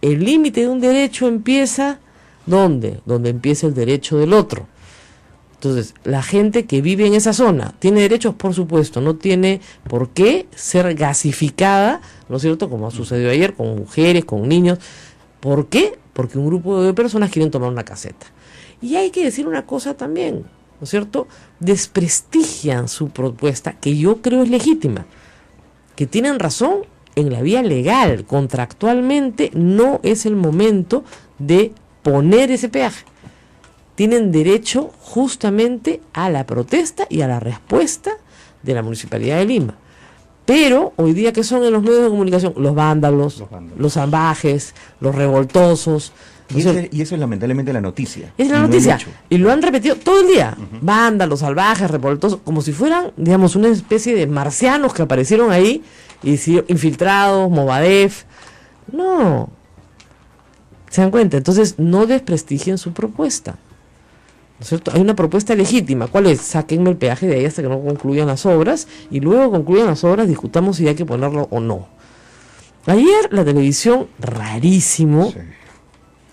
El límite de un derecho empieza, ¿dónde? Donde empieza el derecho del otro. Entonces, la gente que vive en esa zona tiene derechos, por supuesto, no tiene por qué ser gasificada, ¿no es cierto? Como ha sucedido ayer, con mujeres, con niños. ¿Por qué? Porque un grupo de personas quieren tomar una caseta. Y hay que decir una cosa también, ¿no es cierto? Desprestigian su propuesta, que yo creo es legítima, que tienen razón en la vía legal, contractualmente no es el momento de poner ese peaje. Tienen derecho justamente a la protesta y a la respuesta de la Municipalidad de Lima. Pero hoy día, ¿qué son en los medios de comunicación? Los vándalos, los salvajes, los revoltosos. Y eso es lamentablemente la noticia. Es la noticia. Y lo han repetido todo el día. Vándalos, salvajes, revoltosos, como si fueran, digamos, una especie de marcianos que aparecieron ahí, y infiltrados, Movadef. No. ¿Se dan cuenta? Entonces, no desprestigien su propuesta. ¿No es cierto? Hay una propuesta legítima. ¿Cuál es? Sáquenme el peaje de ahí hasta que no concluyan las obras, y luego concluyan las obras, discutamos si hay que ponerlo o no. Ayer la televisión, rarísimo, sí,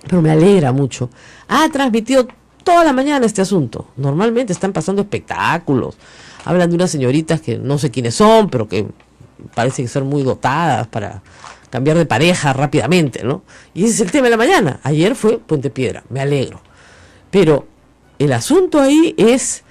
pero me alegra mucho, ha transmitido toda la mañana este asunto. Normalmente están pasando espectáculos, hablan de unas señoritas que no sé quiénes son, pero que parecen ser muy dotadas para cambiar de pareja rápidamente, ¿no? Y ese es el tema de la mañana. Ayer fue Puente Piedra, me alegro. Pero el asunto ahí es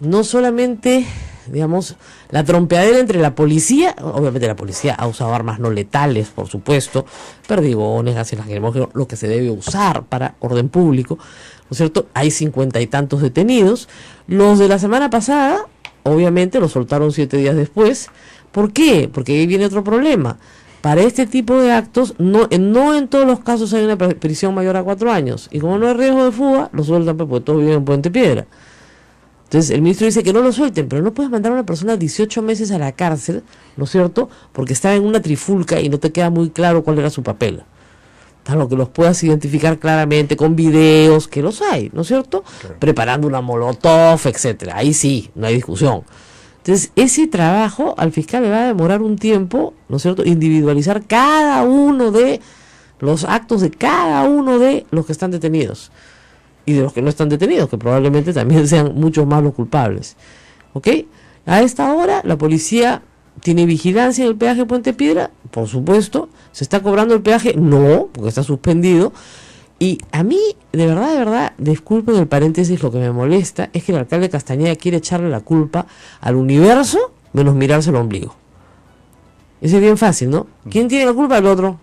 no solamente, digamos, la trompeadera entre la policía. Obviamente la policía ha usado armas no letales, por supuesto, perdigones, gases lacrimógenos, lo que se debe usar para orden público, ¿no es cierto? Hay 50 y tantos detenidos. Los de la semana pasada, obviamente, los soltaron 7 días después. ¿Por qué? Porque ahí viene otro problema. Para este tipo de actos, no en todos los casos hay una prisión mayor a 4 años. Y como no hay riesgo de fuga, lo sueltan porque todos viven en Puente Piedra. Entonces el ministro dice que no lo suelten, pero no puedes mandar a una persona 18 meses a la cárcel, ¿no es cierto? Porque está en una trifulca y no te queda muy claro cuál era su papel. Claro, que los puedas identificar claramente con videos, que los hay, ¿no es cierto? Claro. Preparando una molotov, etcétera. Ahí sí, no hay discusión. Entonces, ese trabajo al fiscal le va a demorar un tiempo, ¿no es cierto?, individualizar cada uno de los actos de cada uno de los que están detenidos y de los que no están detenidos, que probablemente también sean muchos más los culpables. ¿Ok? A esta hora, la policía tiene vigilancia en el peaje Puente Piedra, por supuesto. ¿Se está cobrando el peaje? No, porque está suspendido. Y a mí, de verdad, disculpen el paréntesis, lo que me molesta es que el alcalde Castañeda quiere echarle la culpa al universo menos mirarse el ombligo. Eso es bien fácil, ¿no? ¿Quién tiene la culpa? El otro.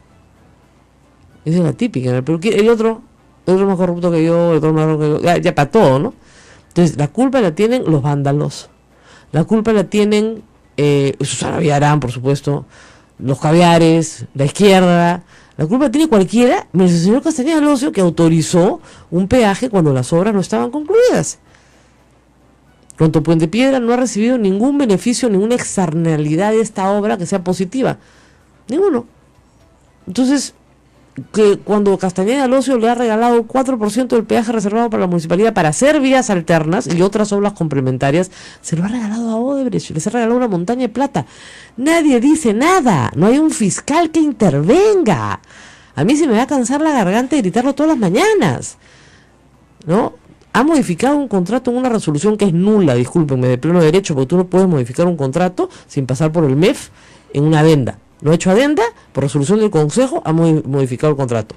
Esa es la típica, pero el otro es más corrupto que yo, el otro más corrupto que yo, ya para todo, ¿no? Entonces, la culpa la tienen los vándalos. La culpa la tienen Susana Villarán, por supuesto, los caviares, la izquierda. La culpa tiene cualquiera, menos el señor Castañeda Alonso, que autorizó un peaje cuando las obras no estaban concluidas. Cuanto Puente Piedra no ha recibido ningún beneficio, ninguna externalidad de esta obra que sea positiva. Ninguno. Entonces, que cuando Castañeda Alonso le ha regalado 4% del peaje reservado para la municipalidad para hacer vías alternas y otras obras complementarias, se lo ha regalado a Odebrecht, les ha regalado una montaña de plata. Nadie dice nada, no hay un fiscal que intervenga. A mí se me va a cansar la garganta de gritarlo todas las mañanas, ¿no? Ha modificado un contrato en una resolución que es nula, discúlpenme, de pleno derecho, porque tú no puedes modificar un contrato sin pasar por el MEF en una adenda. No ha hecho adenda, por resolución del Consejo ha modificado el contrato.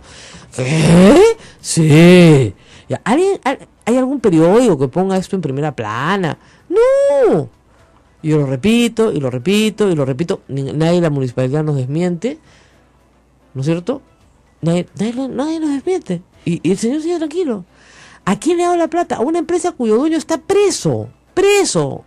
¿Qué? Sí. Ya, ¿hay algún periódico que ponga esto en primera plana? No. Y yo lo repito, y lo repito, y lo repito. Nadie de la municipalidad nos desmiente, ¿no es cierto? Nadie nos desmiente. Y el señor sigue tranquilo. ¿A quién le ha dado la plata? A una empresa cuyo dueño está preso,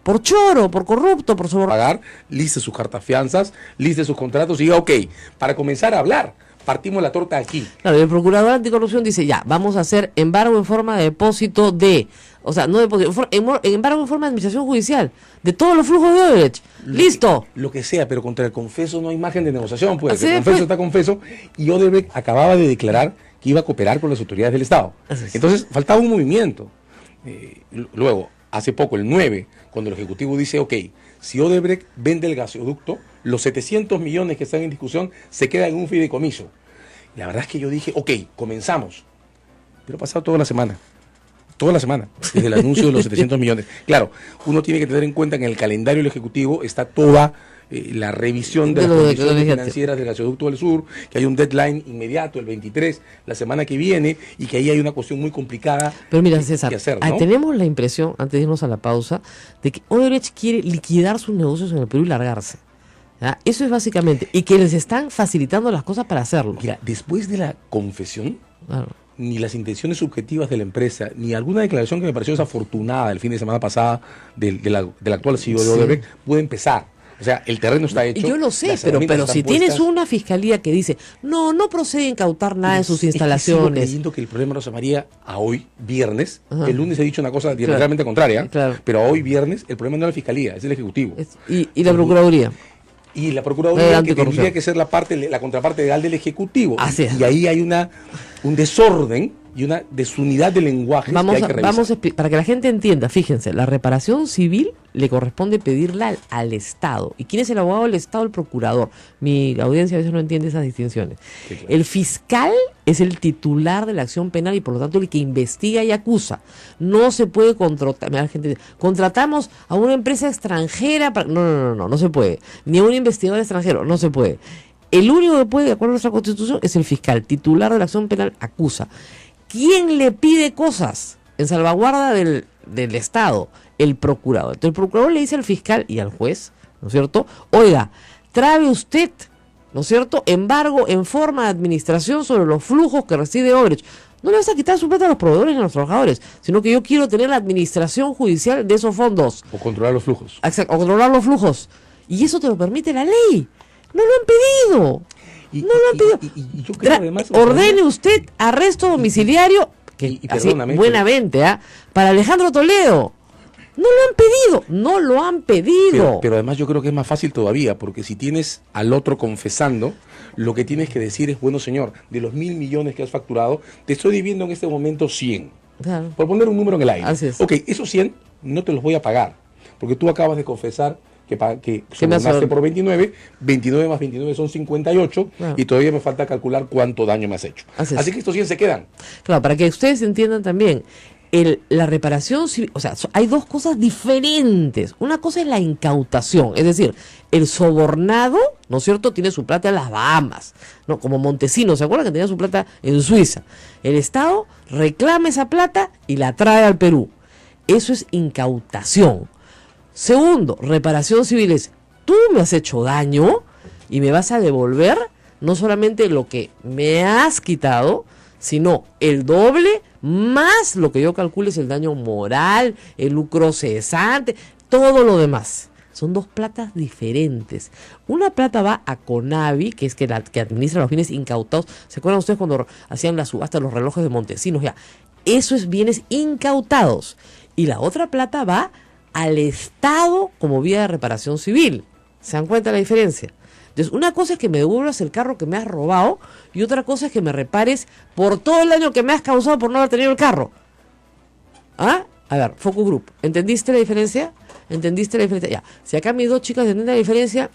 por choro, por corrupto, por pagar, liste sus cartas fianzas, liste sus contratos y diga, ok, para comenzar a hablar, partimos la torta aquí. Claro, el procurador anticorrupción dice, ya, vamos a hacer embargo en forma de depósito no depósito, embargo en forma de administración judicial, de todos los flujos de Odebrecht. ¡Listo! Lo que sea, pero contra el confeso no hay margen de negociación, pues. El confeso está confeso y Odebrecht acababa de declarar que iba a cooperar con las autoridades del Estado. Entonces, faltaba un movimiento. Luego, hace poco, el 9, cuando el Ejecutivo dice, ok, si Odebrecht vende el gasoducto, los 700 millones que están en discusión se quedan en un fideicomiso. La verdad es que yo dije, ok, comenzamos. Pero ha pasado toda la semana. Toda la semana, desde el anuncio de los 700 millones. Claro, uno tiene que tener en cuenta que en el calendario del Ejecutivo está toda la revisión de las condiciones financieras del gasoducto del sur, que hay un deadline inmediato, el 23, la semana que viene, y que ahí hay una cuestión muy complicada. Pero mira, César, que hacer, ¿no? tenemos la impresión, antes de irnos a la pausa, de que Odebrecht quiere liquidar sus negocios en el Perú y largarse. ¿Ya? Eso es básicamente, y que les están facilitando las cosas para hacerlo. Mira, después de la confesión, Claro. ni las intenciones subjetivas de la empresa, ni alguna declaración que me pareció desafortunada el fin de semana pasada del actual CEO de Odebrecht, puede empezar. O sea, el terreno está hecho. Yo lo sé, pero si tienes una fiscalía que dice, no procede a incautar nada de sus instalaciones. Sigo creyendo que el problema, Rosa María, a hoy, viernes, el lunes he dicho una cosa diametralmente contraria, pero a hoy, viernes, el problema no es la fiscalía, es el Ejecutivo. Y la Procuraduría. Y la Procuraduría que tendría que ser la contraparte legal del Ejecutivo. Así es. Y ahí hay un desorden y una desunidad de lenguaje que hay que revisar. Para que la gente entienda, fíjense, la reparación civil le corresponde pedirla al Estado. ¿Y quién es el abogado del Estado? El procurador. Mi audiencia a veces no entiende esas distinciones. Sí, claro. El fiscal es el titular de la acción penal y por lo tanto el que investiga y acusa. No se puede contratar. La gente dice, contratamos a una empresa extranjera para... No se puede. Ni a un investigador extranjero, no se puede. El único que puede, de acuerdo a nuestra Constitución, es el fiscal, titular de la acción penal, acusa. ¿Quién le pide cosas en salvaguarda del Estado? El procurador. Entonces el procurador le dice al fiscal y al juez, ¿no es cierto? Oiga, trabe usted, ¿no es cierto?, embargo en forma de administración sobre los flujos que recibe Odebrecht. No le vas a quitar su plata a los proveedores ni a los trabajadores, sino que yo quiero tener la administración judicial de esos fondos. O controlar los flujos. Exacto, o controlar los flujos. Y eso te lo permite la ley. No lo han pedido. Y yo creo además, ordene usted arresto domiciliario, buenamente, para Alejandro Toledo. No lo han pedido. Pero además yo creo que es más fácil todavía, porque si tienes al otro confesando, lo que tienes que decir es, bueno señor, de los 1.000 millones que has facturado, te estoy debiendo en este momento 100. Claro. Por poner un número en el aire. Así es. Ok, esos 100 no te los voy a pagar, porque tú acabas de confesar que sobornaste por 29 más 29 son 58, claro, y todavía me falta calcular cuánto daño me has hecho. Así que estos 100 se quedan. Claro, para que ustedes entiendan también, la reparación civil, o sea, hay dos cosas diferentes. Una cosa es la incautación, es decir, el sobornado, ¿no es cierto?, tiene su plata en las Bahamas, ¿no? Como Montesinos, ¿se acuerdan que tenía su plata en Suiza? El Estado reclama esa plata y la trae al Perú. Eso es incautación. Segundo, reparación civil es, tú me has hecho daño y me vas a devolver no solamente lo que me has quitado, sino el doble más lo que yo calcule es el daño moral, el lucro cesante, todo lo demás. Son dos platas diferentes. Una plata va a CONAVI, que es que administra los bienes incautados. ¿Se acuerdan ustedes cuando hacían la subasta de los relojes de Montesinos? Ya, eso es bienes incautados. Y la otra plata va al Estado como vía de reparación civil. ¿Se dan cuenta la diferencia? Entonces, una cosa es que me devuelvas el carro que me has robado y otra cosa es que me repares por todo el daño que me has causado por no haber tenido el carro. ¿Ah? A ver, Focus Group, ¿entendiste la diferencia? ¿Entendiste la diferencia? Ya, si acá mis dos chicas entienden la diferencia,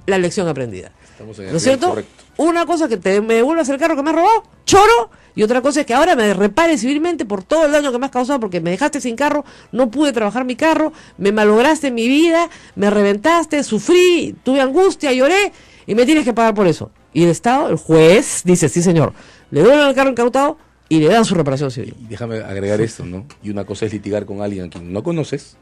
la lección aprendida. ¿No es cierto? Correcto. Una cosa es que me devuelvas el carro que me has robado, choro, y otra cosa es que ahora me repares civilmente por todo el daño que me has causado porque me dejaste sin carro, no pude trabajar mi carro, me malograste mi vida, me reventaste, sufrí, tuve angustia, lloré y me tienes que pagar por eso. Y el Estado, el juez, dice, sí señor, le devuelven el carro incautado y le dan su reparación civil. Y déjame agregar esto, ¿no? Y una cosa es litigar con alguien a quien no conoces,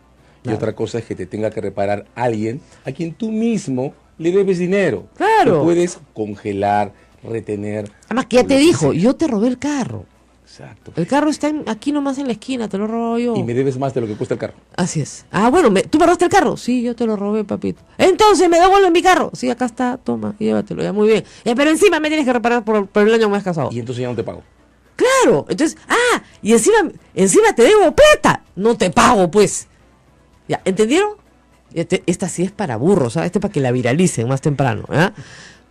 y otra cosa es que te tenga que reparar alguien a quien tú mismo le debes dinero. Claro. Lo puedes congelar, retener. Además que ya te dijo, yo te robé el carro. Exacto. El carro está aquí nomás en la esquina, te lo he robado yo. Y me debes más de lo que cuesta el carro. Así es. Ah, bueno, ¿tú me robaste el carro? Sí, yo te lo robé, papito. Entonces, ¿me devuelven mi carro? Sí, acá está, toma, llévatelo, ya, muy bien. Pero encima me tienes que reparar por el año que me has casado. Y entonces ya no te pago. Claro, entonces, y encima te debo plata. No te pago, pues. Ya, ¿entendieron? Esta sí es para burros, ¿sabes? Este es para que la viralicen más temprano, ¿eh?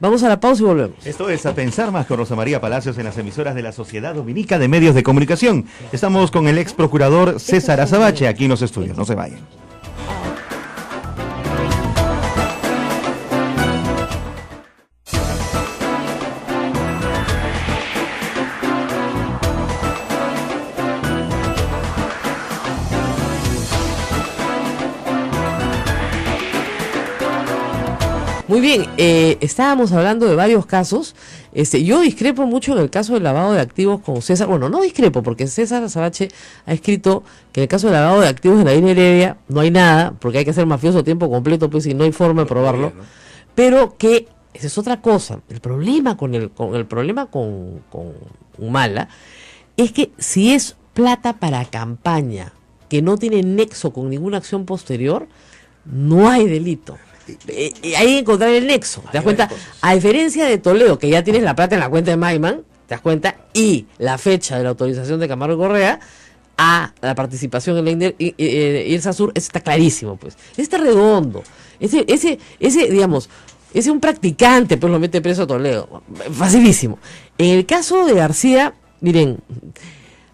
Vamos a la pausa y volvemos. Esto es A Pensar Más con Rosa María Palacios en las emisoras de la Sociedad Dominica de Medios de Comunicación. Estamos con el ex procurador César Azabache aquí en los estudios. No se vayan. Muy bien, estábamos hablando de varios casos. Yo discrepo mucho en el caso del lavado de activos con César. Bueno, no discrepo, porque César Azabache ha escrito que en el caso del lavado de activos en la línea Heredia no hay nada, porque hay que ser mafioso a tiempo completo, pues, y no hay forma de probarlo. ¿No? Pero que esa es otra cosa. El problema con Humala es que si es plata para campaña que no tiene nexo con ninguna acción posterior, no hay delito. Hay que encontrar el nexo, ¿te das cuenta? A diferencia de Toledo, que ya tienes la plata en la cuenta de Maiman, ¿te das cuenta? Y la fecha de la autorización de Camargo Correa a la participación en la IRSASUR, eso está clarísimo, pues. Está redondo. Ese digamos, ese un practicante, pues lo mete preso a Toledo. Facilísimo. En el caso de García, miren,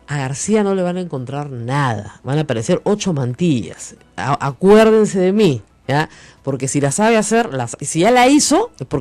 a García no le van a encontrar nada. Van a aparecer 8 mantillas. Acuérdense de mí, ¿ya? Porque si la sabe hacer, si ya la hizo, es porque